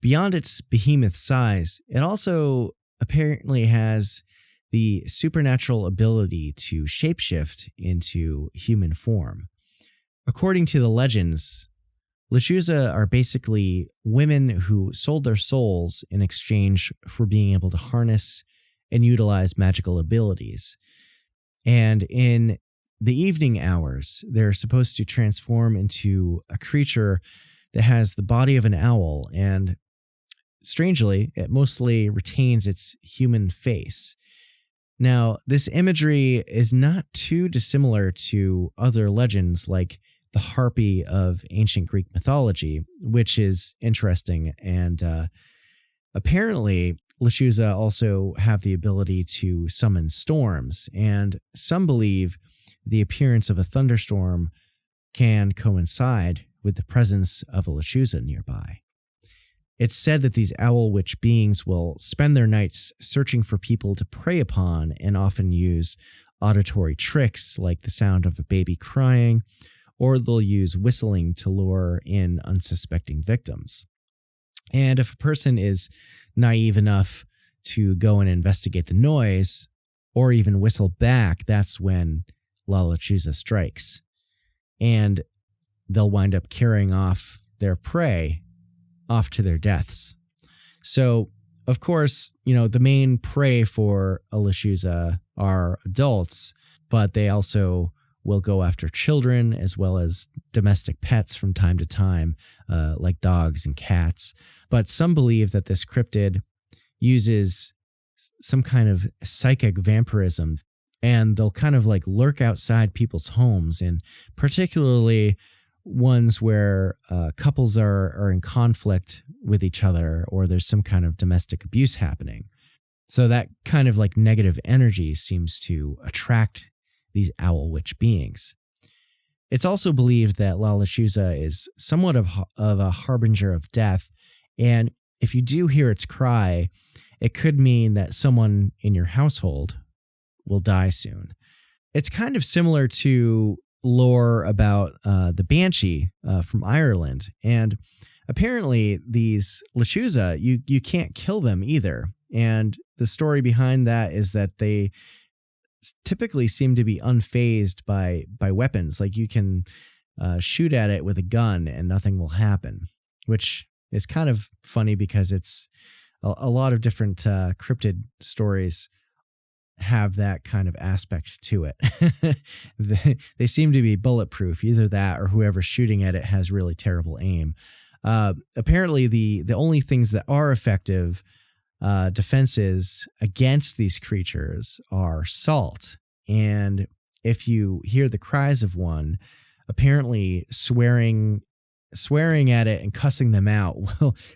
beyond its behemoth size, it also apparently has the supernatural ability to shapeshift into human form. According to the legends, Lechuza are basically women who sold their souls in exchange for being able to harness and utilize magical abilities. And in the evening hours, they're supposed to transform into a creature that has the body of an owl, and strangely, it mostly retains its human face. Now, this imagery is not too dissimilar to other legends like the harpy of ancient Greek mythology, which is interesting. And apparently, Lechuza also have the ability to summon storms, and some believe the appearance of a thunderstorm can coincide with the presence of a Lechuza nearby. It's said that these owl witch beings will spend their nights searching for people to prey upon and often use auditory tricks like the sound of a baby crying, or they'll use whistling to lure in unsuspecting victims. And if a person is naive enough to go and investigate the noise, or even whistle back, that's when La Lechuza strikes. And they'll wind up carrying off their prey off to their deaths. So, of course, the main prey for a Lechuza are adults, but they also will go after children as well as domestic pets from time to time, like dogs and cats. But some believe that this cryptid uses some kind of psychic vampirism, and they'll kind of like lurk outside people's homes, and particularly ones where couples are in conflict with each other, or there's some kind of domestic abuse happening. So that kind of like negative energy seems to attract these owl witch beings. It's also believed that La Lechuza is somewhat of a harbinger of death, and if you do hear its cry, it could mean that someone in your household will die soon. It's kind of similar to lore about the Banshee from Ireland, and apparently these Lechuza, you can't kill them either. And the story behind that is that they typically seem to be unfazed by weapons. Like you can shoot at it with a gun and nothing will happen, which is kind of funny because it's a lot of different cryptid stories have that kind of aspect to it. They seem to be bulletproof, either that or whoever's shooting at it has really terrible aim. Apparently, the only things that are effective defenses against these creatures are salt. And if you hear the cries of one, apparently swearing at it and cussing them out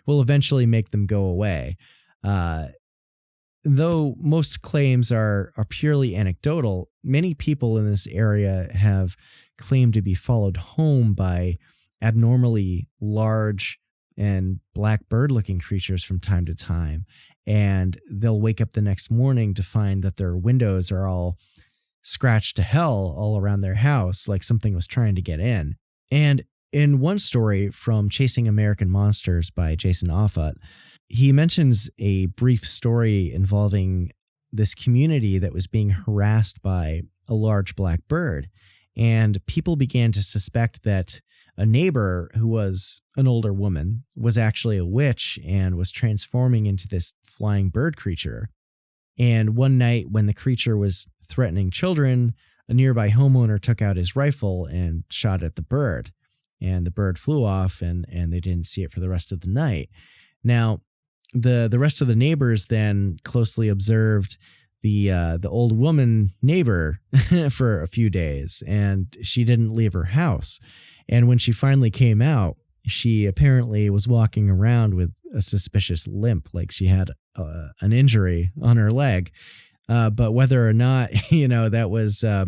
will eventually make them go away. Though most claims are purely anecdotal, many people in this area have claimed to be followed home by abnormally large and black bird-looking creatures from time to time. And they'll wake up the next morning to find that their windows are all scratched to hell all around their house, like something was trying to get in. And in one story from Chasing American Monsters by Jason Offutt, he mentions a brief story involving this community that was being harassed by a large black bird. And people began to suspect that a neighbor, who was an older woman, was actually a witch and was transforming into this flying bird creature. And one night when the creature was threatening children, a nearby homeowner took out his rifle and shot at the bird. And the bird flew off, and they didn't see it for the rest of the night. Now, the rest of the neighbors then closely observed the old woman neighbor for a few days, and she didn't leave her house. And when she finally came out, she apparently was walking around with a suspicious limp, like she had an injury on her leg. But whether or not, that was a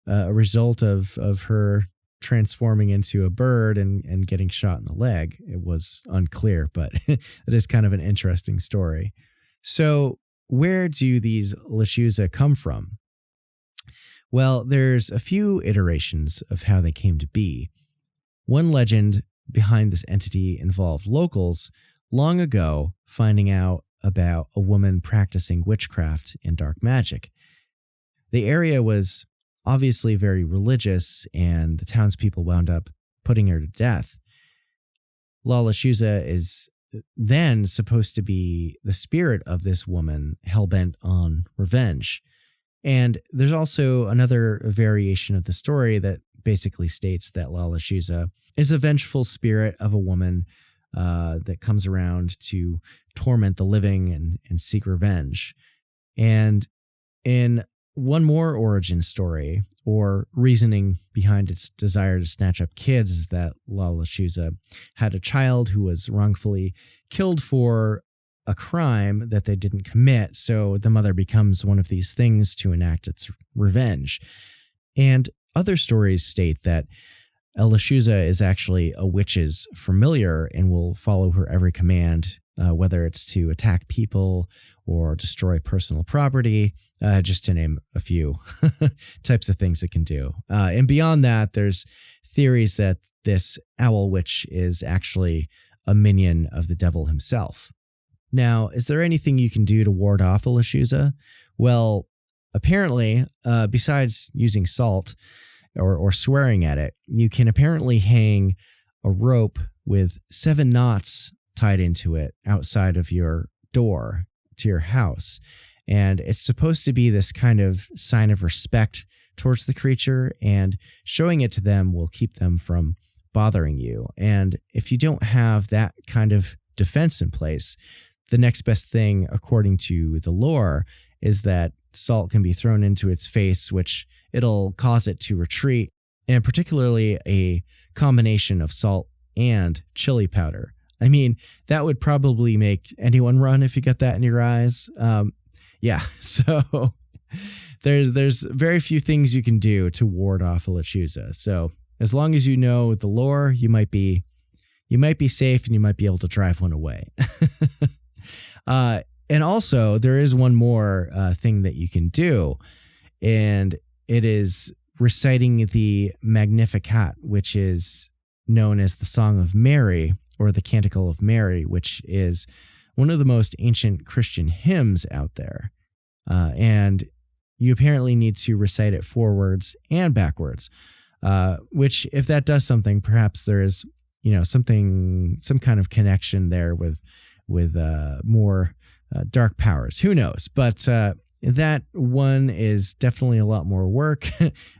result of her transforming into a bird and getting shot in the leg, it was unclear, but it is kind of an interesting story. So where do these Lechuza come from? Well, there's a few iterations of how they came to be. One legend behind this entity involved locals long ago finding out about a woman practicing witchcraft and dark magic. The area was obviously very religious, and the townspeople wound up putting her to death. La Lechuza is then supposed to be the spirit of this woman hell-bent on revenge. And there's also another variation of the story that basically states that La Lechuza is a vengeful spirit of a woman that comes around to torment the living and seek revenge. And in one more origin story or reasoning behind its desire to snatch up kids is that Lechuza had a child who was wrongfully killed for a crime that they didn't commit, so the mother becomes one of these things to enact its revenge. And other stories state that Lechuza is actually a witch's familiar and will follow her every command, whether it's to attack people or destroy personal property, just to name a few types of things it can do. And beyond that, there's theories that this owl witch is actually a minion of the devil himself. Now, is there anything you can do to ward off a Lechuza? Well, apparently, besides using salt or swearing at it, you can apparently hang a rope with 7 knots tied into it outside of your door to your house. And it's supposed to be this kind of sign of respect towards the creature, and showing it to them will keep them from bothering you. And if you don't have that kind of defense in place, the next best thing, according to the lore, is that salt can be thrown into its face, which it'll cause it to retreat, and particularly a combination of salt and chili powder. I mean, that would probably make anyone run if you got that in your eyes. Yeah, so there's very few things you can do to ward off a Lechuza. So as long as you know the lore, you might be safe and you might be able to drive one away. And also, there is one more thing that you can do, and it is reciting the Magnificat, which is known as the Song of Mary, or the Canticle of Mary, which is one of the most ancient Christian hymns out there. And you apparently need to recite it forwards and backwards, which, if that does something, perhaps there is, some kind of connection there with more dark powers. Who knows? But that one is definitely a lot more work.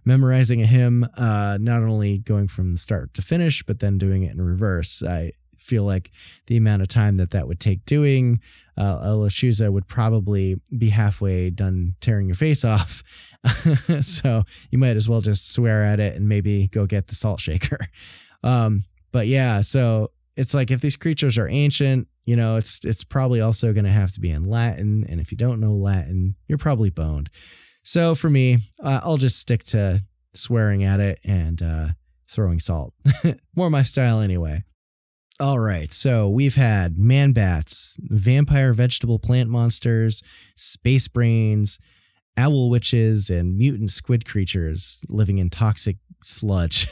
Memorizing a hymn, not only going from start to finish, but then doing it in reverse. I feel like the amount of time that would take doing a Lechuza would probably be halfway done tearing your face off. So you might as well just swear at it and maybe go get the salt shaker. But yeah, so it's like, if these creatures are ancient, it's probably also going to have to be in Latin. And if you don't know Latin, you're probably boned. So for me, I'll just stick to swearing at it and throwing salt. More my style anyway. All right, so we've had man-bats, vampire vegetable plant monsters, space brains, owl witches, and mutant squid creatures living in toxic sludge.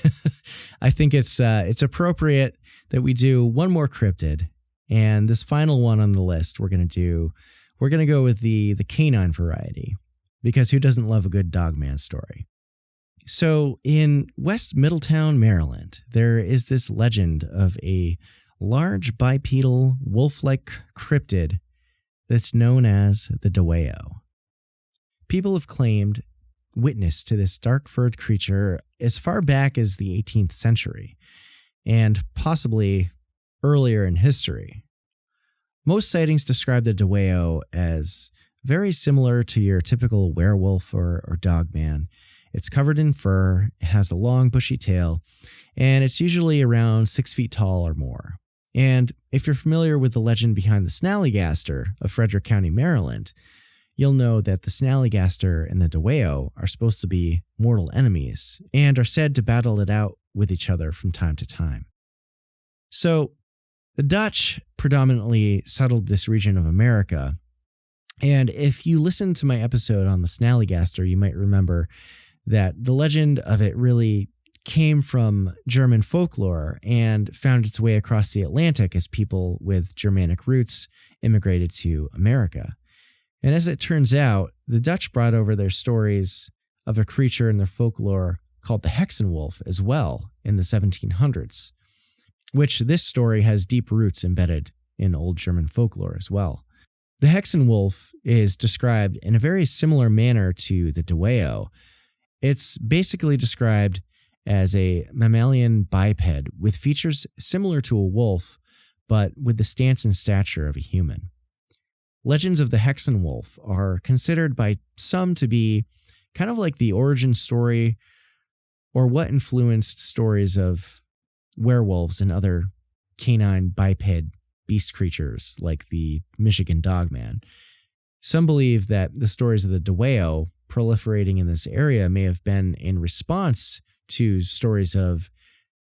I think it's appropriate that we do one more cryptid, and this final one on the list we're gonna go with the canine variety, because who doesn't love a good Dogman story? So in West Middletown, Maryland, there is this legend of a large bipedal wolf-like cryptid that's known as the Dwayyo. People have claimed witness to this dark-furred creature as far back as the 18th century, and possibly earlier in history. Most sightings describe the Dwayyo as very similar to your typical werewolf or dogman. It's covered in fur, it has a long bushy tail, and it's usually around 6 feet tall or more. And if you're familiar with the legend behind the Snallygaster of Frederick County, Maryland, you'll know that the Snallygaster and the Dwayyo are supposed to be mortal enemies and are said to battle it out with each other from time to time. So, the Dutch predominantly settled this region of America, and if you listen to my episode on the Snallygaster, you might remember that the legend of it really came from German folklore and found its way across the Atlantic as people with Germanic roots immigrated to America. And as it turns out, the Dutch brought over their stories of a creature in their folklore called the Hexenwolf as well in the 1700s, which this story has deep roots embedded in old German folklore as well. The Hexenwolf is described in a very similar manner to the Dwayyo. It's basically described as a mammalian biped with features similar to a wolf, but with the stance and stature of a human. Legends of the Hexenwolf are considered by some to be kind of like the origin story or what influenced stories of werewolves and other canine biped beast creatures like the Michigan Dogman. Some believe that the stories of the Dwayyo proliferating in this area may have been in response to stories of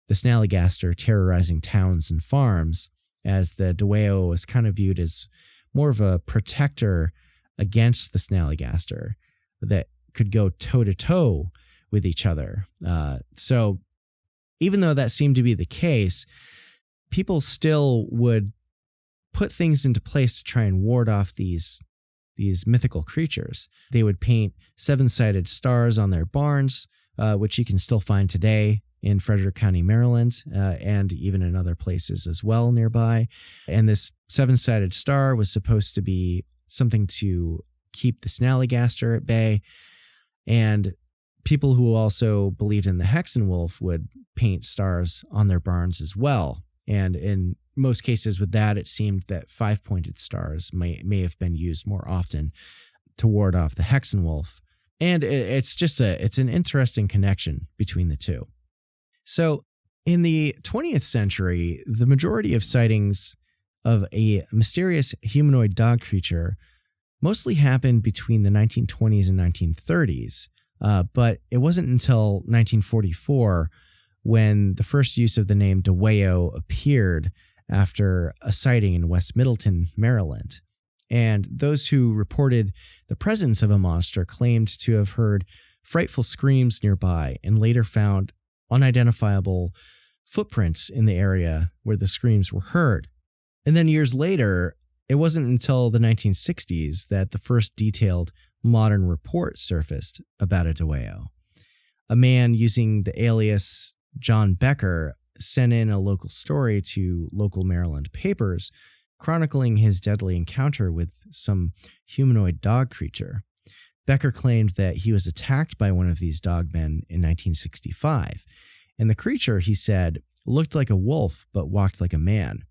the Snallygaster terrorizing towns and farms, as the Dwayyo was kind of viewed as more of a protector against the Snallygaster that could go toe-to-toe with each other. So even though that seemed to be the case, people still would put things into place to try and ward off these mythical creatures. They would paint 7-sided stars on their barns, which you can still find today in Frederick County, Maryland, and even in other places as well nearby. And this 7-sided star was supposed to be something to keep the Snallygaster at bay. And people who also believed in the Hexenwolf would paint stars on their barns as well. And in most cases with that, it seemed that 5-pointed stars may have been used more often to ward off the Hexenwolf. And it's an interesting connection between the two. So in the 20th century, the majority of sightings of a mysterious humanoid dog creature mostly happened between the 1920s and 1930s. But it wasn't until 1944 when the first use of the name Dwayyo appeared after a sighting in West Middleton, Maryland. And those who reported the presence of a monster claimed to have heard frightful screams nearby and later found unidentifiable footprints in the area where the screams were heard. And then years later, it wasn't until the 1960s that the first detailed modern report surfaced about a Dwayyo. A man using the alias John Becker sent in a local story to local Maryland papers chronicling his deadly encounter with some humanoid dog creature. Becker claimed that he was attacked by one of these dogmen in 1965, and the creature, he said, looked like a wolf but walked like a man.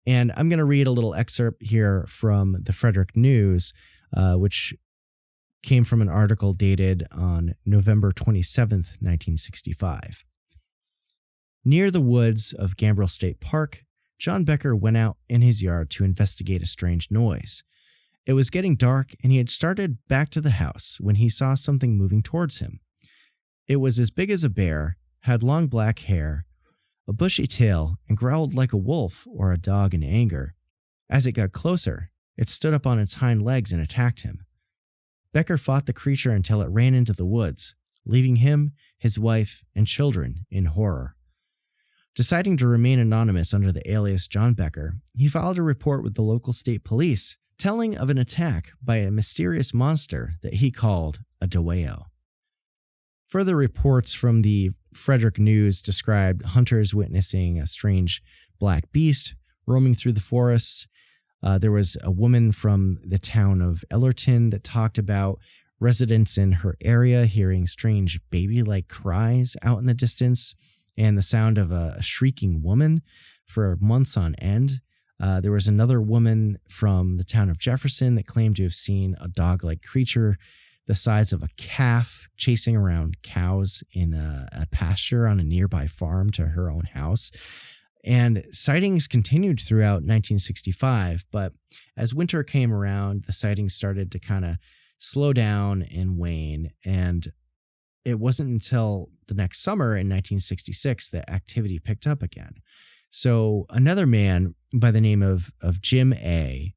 And I'm going to read a little excerpt here from the Frederick News, which came from an article dated on November 27th, 1965. Near the woods of Gambrill State Park, John Becker went out in his yard to investigate a strange noise. It was getting dark, and he had started back to the house when he saw something moving towards him. It was as big as a bear, had long black hair, a bushy tail, and growled like a wolf or a dog in anger. As it got closer, it stood up on its hind legs and attacked him. Becker fought the creature until it ran into the woods, leaving him, his wife, and children in horror. Deciding to remain anonymous under the alias John Becker, he filed a report with the local state police, telling of an attack by a mysterious monster that he called a Dwayyo. Further reports from the Frederick News described hunters witnessing a strange black beast roaming through the forests. There was a woman from the town of Ellerton that talked about residents in her area hearing strange baby-like cries out in the distance and the sound of a shrieking woman for months on end. There was another woman from the town of Jefferson that claimed to have seen a dog-like creature the size of a calf chasing around cows in a pasture on a nearby farm to her own house. And sightings continued throughout 1965, but as winter came around, the sightings started to kind of slow down and wane, and it wasn't until the next summer in 1966 that activity picked up again. So another man by the name of Jim A.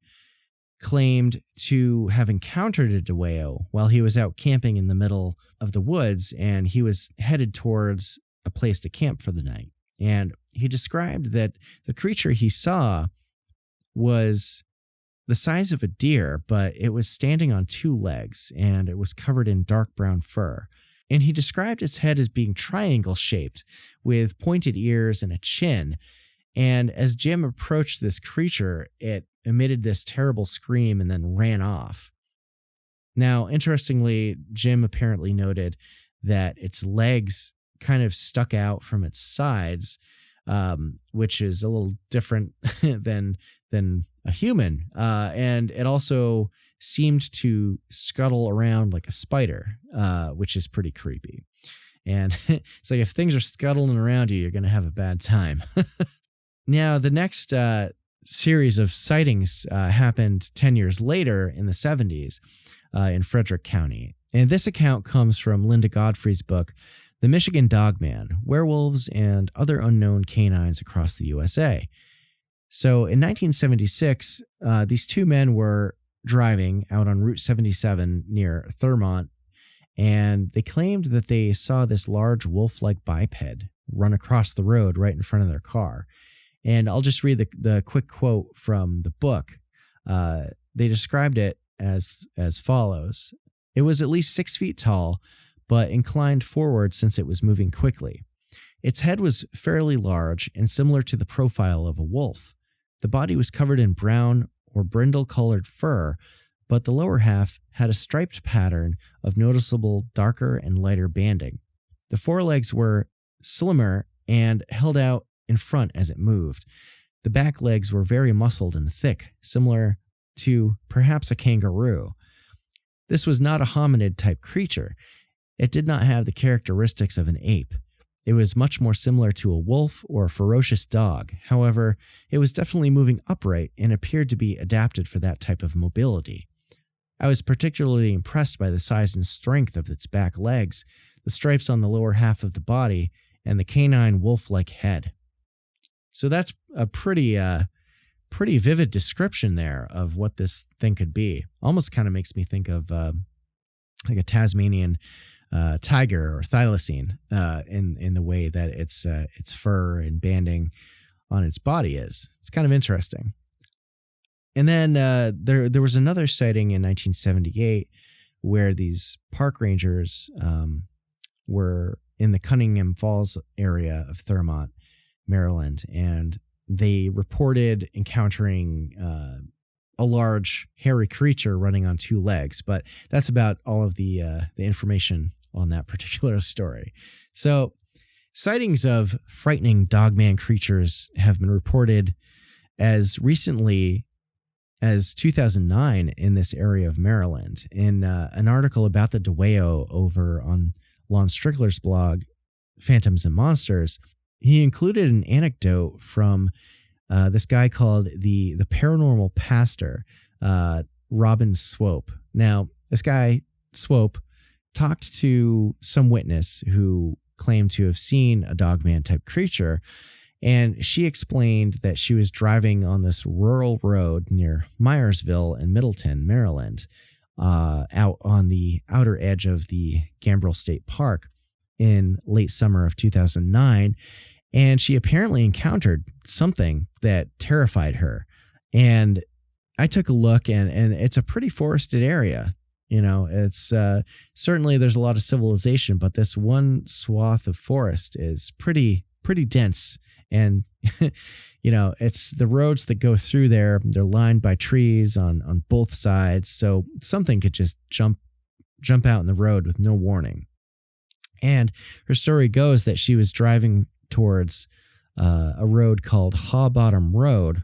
claimed to have encountered a Dwayyo while he was out camping in the middle of the woods, and he was headed towards a place to camp for the night. And he described that the creature he saw was the size of a deer, but it was standing on 2 legs, and it was covered in dark brown fur. And he described its head as being triangle-shaped, with pointed ears and a chin. And as Jim approached this creature, it emitted this terrible scream and then ran off. Now, interestingly, Jim apparently noted that its legs kind of stuck out from its sides, which is a little different than a human. And it also seemed to scuttle around like a spider, which is pretty creepy. And it's like if things are scuttling around you, you're going to have a bad time. Now, the next series of sightings happened 10 years later in the 70s in Frederick County. And this account comes from Linda Godfrey's book, The Michigan Dogman, Werewolves and Other Unknown Canines Across the USA. So in 1976, these two men were driving out on Route 77 near Thurmont, and they claimed that they saw this large wolf-like biped run across the road right in front of their car. And I'll just read the quick quote from the book. They described it as follows. It was at least 6 feet tall, but inclined forward since it was moving quickly. Its head was fairly large and similar to the profile of a wolf. The body was covered in brown or brindle-colored fur, but the lower half had a striped pattern of noticeable darker and lighter banding. The forelegs were slimmer and held out in front as it moved. The back legs were very muscled and thick, similar to perhaps a kangaroo. This was not a hominid-type creature. It did not have the characteristics of an ape. It was much more similar to a wolf or a ferocious dog. However, it was definitely moving upright and appeared to be adapted for that type of mobility. I was particularly impressed by the size and strength of its back legs, the stripes on the lower half of the body, and the canine wolf-like head. So that's a pretty vivid description there of what this thing could be. Almost kind of makes me think of like a Tasmanian tiger or thylacine in the way that its fur and banding on its body is. It's kind of interesting. And then there was another sighting in 1978 where these park rangers were in the Cunningham Falls area of Thurmont, Maryland, and they reported encountering a large hairy creature running on two legs. But that's about all of the information on that particular story. So sightings of frightening dogman creatures have been reported as recently as 2009 in this area of Maryland. In an article about the Dwayyo over on Lon Strickler's blog, Phantoms and Monsters, he included an anecdote from this guy called the paranormal pastor, Robin Swope. Now, this guy, Swope, talked to some witness who claimed to have seen a dogman type creature, and she explained that she was driving on this rural road near Myersville in Middleton, Maryland, out on the outer edge of the Gambrel State Park in late summer of 2009, and she apparently encountered something that terrified her. And I took a look, and it's a pretty forested area. You know, it's certainly there's a lot of civilization, but this one swath of forest is pretty dense. And, you know, it's the roads that go through there. They're lined by trees on both sides. So something could just jump out in the road with no warning. And her story goes that she was driving towards a road called Haw Bottom Road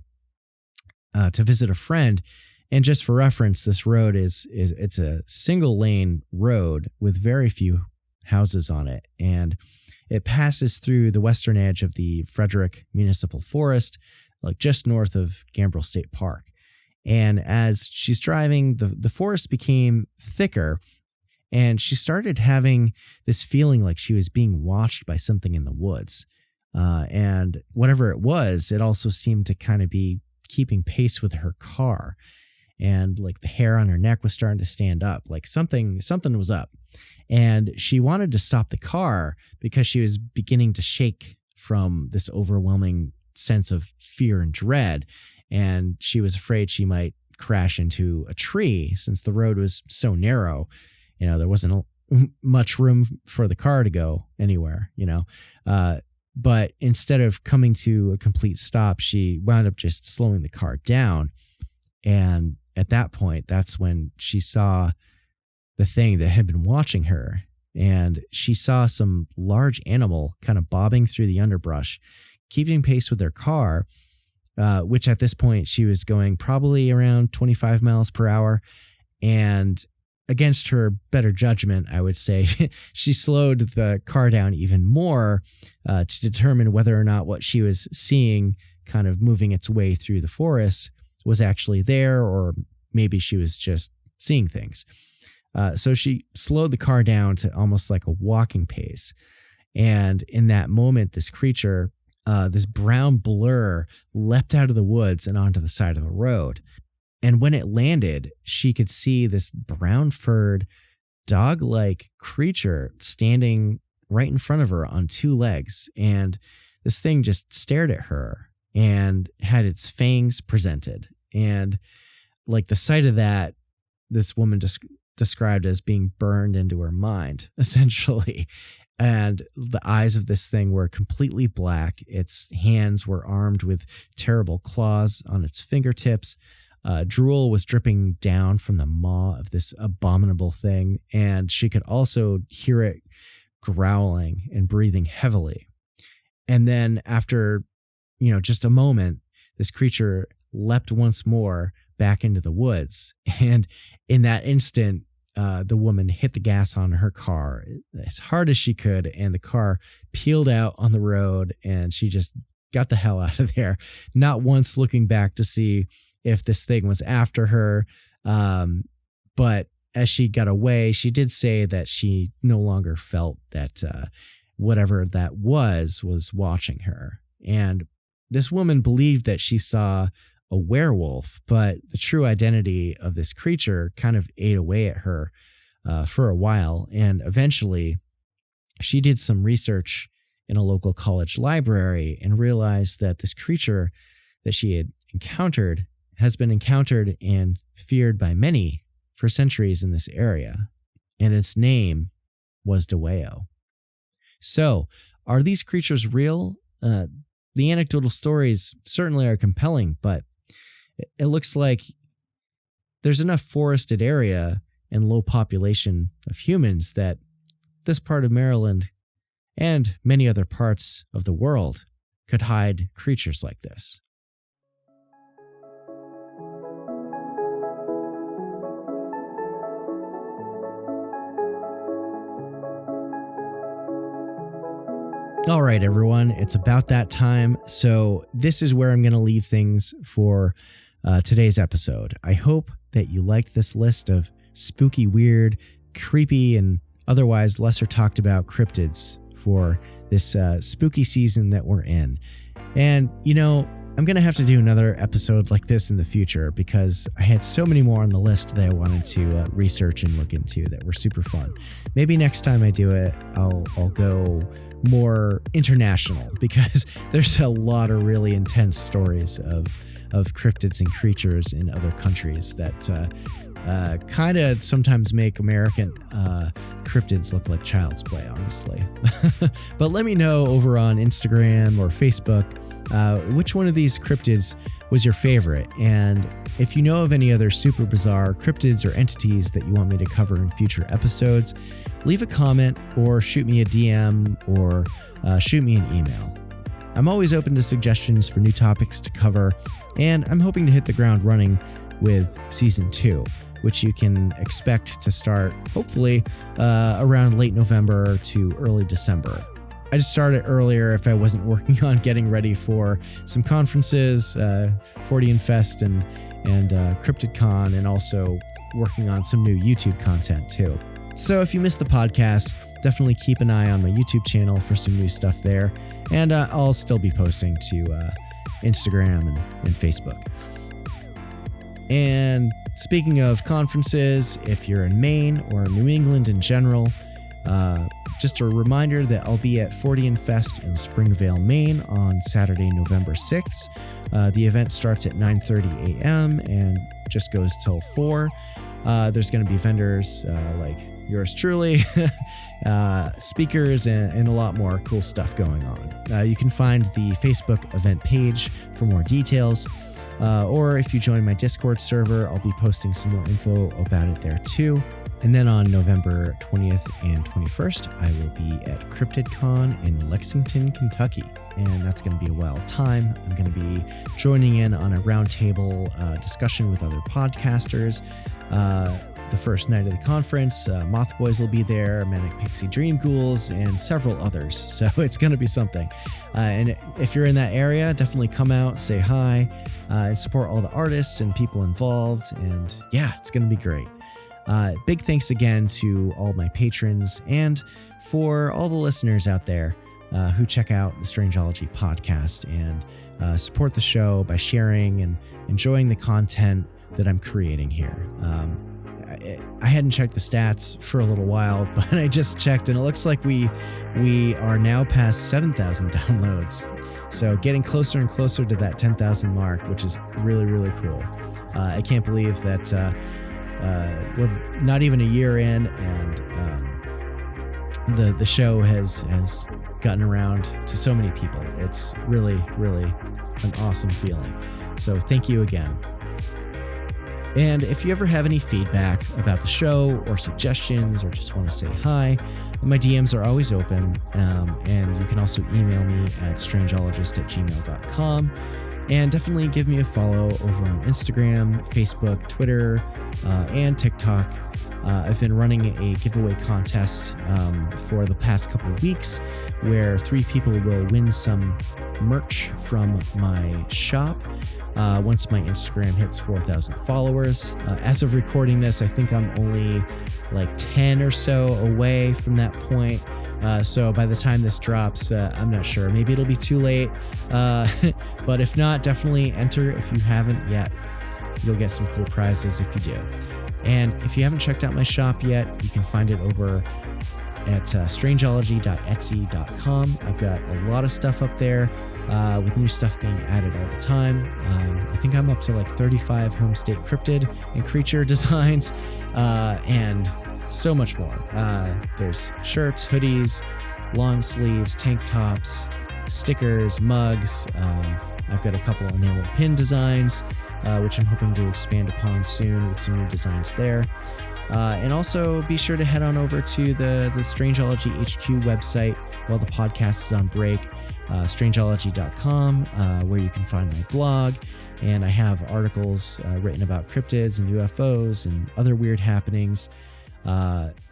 to visit a friend. And just for reference, this road it's a single lane road with very few houses on it. And it passes through the western edge of the Frederick Municipal Forest, like just north of Gambrel State Park. And as she's driving, the forest became thicker, and she started having this feeling like she was being watched by something in the woods. And whatever it was, it also seemed to kind of be keeping pace with her car. And like the hair on her neck was starting to stand up, like something was up. And she wanted to stop the car because she was beginning to shake from this overwhelming sense of fear and dread. And she was afraid she might crash into a tree since the road was so narrow. You know, there wasn't much room for the car to go anywhere, you know. But instead of coming to a complete stop, she wound up just slowing the car down. And at that point, that's when she saw the thing that had been watching her. And she saw some large animal kind of bobbing through the underbrush, keeping pace with her car, which at this point she was going probably around 25 miles per hour. And against her better judgment, I would say, she slowed the car down even more to determine whether or not what she was seeing kind of moving its way through the forest was actually there, or maybe she was just seeing things. So she slowed the car down to almost like a walking pace. And in that moment, this creature, this brown blur, leapt out of the woods and onto the side of the road. And when it landed, she could see this brown-furred, dog-like creature standing right in front of her on two legs. And this thing just stared at her and had its fangs presented. And like the sight of that, this woman described as being burned into her mind, essentially. And the eyes of this thing were completely black. Its hands were armed with terrible claws on its fingertips. Drool was dripping down from the maw of this abominable thing, and she could also hear it growling and breathing heavily. And then after, just a moment, this creature leapt once more back into the woods. And in that instant, the woman hit the gas on her car as hard as she could, and the car peeled out on the road, and she just got the hell out of there, not once looking back to see if this thing was after her. But as she got away, she did say that she no longer felt that whatever that was watching her. And this woman believed that she saw a werewolf, but the true identity of this creature kind of ate away at her for a while. And eventually she did some research in a local college library and realized that this creature that she had encountered has been encountered and feared by many for centuries in this area. And its name was Dwayyo. So, are these creatures real? The anecdotal stories certainly are compelling, but it looks like there's enough forested area and low population of humans that this part of Maryland and many other parts of the world could hide creatures like this. All right, everyone, it's about that time. So this is where I'm going to leave things for today's episode. I hope that you liked this list of spooky, weird, creepy, and otherwise lesser talked about cryptids for this spooky season that we're in. And, I'm going to have to do another episode like this in the future because I had so many more on the list that I wanted to research and look into that were super fun. Maybe next time I do it, I'll go more international because there's a lot of really intense stories of cryptids and creatures in other countries that kind of sometimes make American cryptids look like child's play, honestly. But let me know over on Instagram or Facebook which one of these cryptids was your favorite. And if you know of any other super bizarre cryptids or entities that you want me to cover in future episodes, leave a comment or shoot me a DM or shoot me an email. I'm always open to suggestions for new topics to cover, and I'm hoping to hit the ground running with Season 2, which you can expect to start hopefully around late November to early December. I just started earlier if I wasn't working on getting ready for some conferences, 40 Fest and CryptidCon, and also working on some new YouTube content too. So if you missed the podcast, definitely keep an eye on my YouTube channel for some new stuff there. And I'll still be posting to Instagram and Facebook. And speaking of conferences, if you're in Maine or New England in general, just a reminder that I'll be at 40 Fest in Springvale, Maine on Saturday, November 6th. The event starts at 9:30 a.m. and just goes till 4. There's going to be vendors like yours truly, speakers, and a lot more cool stuff going on. You can find the Facebook event page for more details. Or if you join my Discord server, I'll be posting some more info about it there too. And then on November 20th and 21st, I will be at CryptidCon in Lexington, Kentucky. And that's going to be a wild time. I'm going to be joining in on a roundtable discussion with other podcasters. the first night of the conference. Moth Boys will be there, Manic Pixie Dream Ghouls, and several others. So it's going to be something. And if you're in that area, definitely come out, say hi, and support all the artists and people involved. And yeah, it's going to be great. Big thanks again to all my patrons and for all the listeners out there who check out the Strangeology podcast and support the show by sharing and enjoying the content that I'm creating here. I hadn't checked the stats for a little while, but I just checked and it looks like we are now past 7,000 downloads. So getting closer and closer to that 10,000 mark, which is really, really cool. I can't believe that we're not even a year in and the show has gotten around to so many people. It's really, really an awesome feeling. So thank you again. And if you ever have any feedback about the show or suggestions or just want to say hi, my DMs are always open. And you can also email me at strangeologist@gmail.com. And definitely give me a follow over on Instagram, Facebook, Twitter, and TikTok. I've been running a giveaway contest for the past couple of weeks where 3 people will win some merch from my shop once my Instagram hits 4,000 followers. As of recording this, I think I'm only like 10 or so away from that point. So by the time this drops, I'm not sure. Maybe it'll be too late. But if not, definitely enter if you haven't yet. You'll get some cool prizes if you do. And if you haven't checked out my shop yet, you can find it over at strangeology.etsy.com. I've got a lot of stuff up there with new stuff being added all the time. I think I'm up to like 35 home state cryptid and creature designs and so much more. There's shirts, hoodies, long sleeves, tank tops, stickers, mugs. I've got a couple enamel pin designs, which I'm hoping to expand upon soon with some new designs there. And also be sure to head on over to the Strangeology HQ website while the podcast is on break, strangeology.com, where you can find my blog. And I have articles written about cryptids and UFOs and other weird happenings.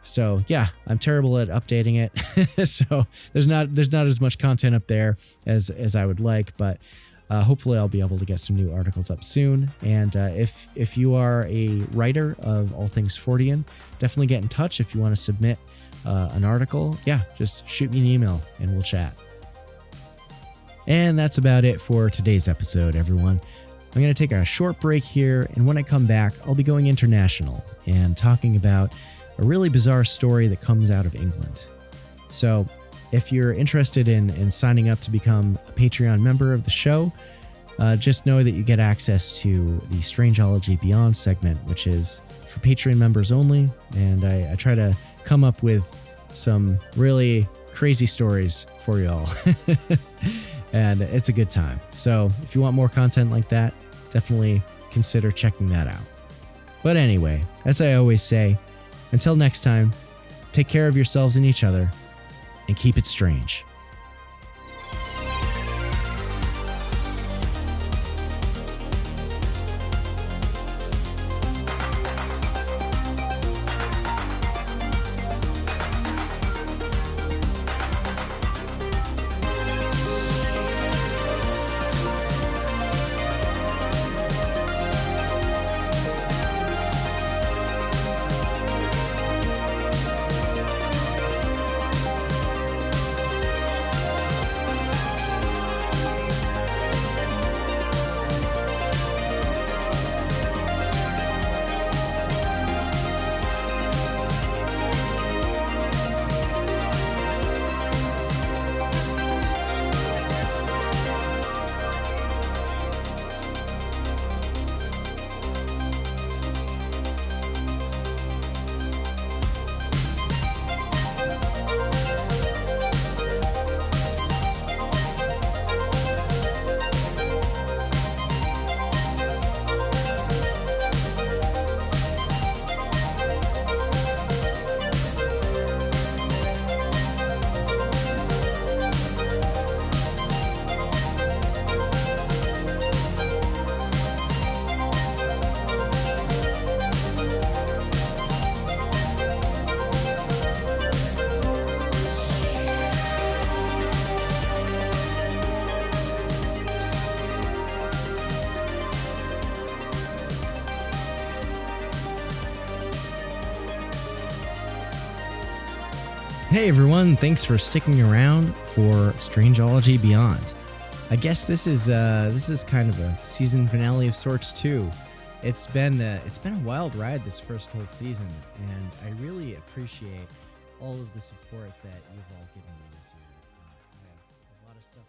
So yeah, I'm terrible at updating it. So there's not as much content up there as I would like, but hopefully I'll be able to get some new articles up soon. And if you are a writer of all things Fortean, definitely get in touch if you want to submit an article. Yeah, just shoot me an email and we'll chat. And that's about it for today's episode, everyone. I'm going to take a short break here, and when I come back, I'll be going international and talking about a really bizarre story that comes out of England. So if you're interested in signing up to become a Patreon member of the show, just know that you get access to the Strangeology Beyond segment, which is for Patreon members only, and I try to come up with some really crazy stories for y'all. And it's a good time. So if you want more content like that, definitely consider checking that out. But anyway, as I always say, until next time, take care of yourselves and each other, and keep it strange. Hey everyone, thanks for sticking around for Strangeology Beyond. I guess this is kind of a season finale of sorts too. It's been a wild ride this first whole season, and I really appreciate all of the support that you've all given me this year. I have a lot of stuff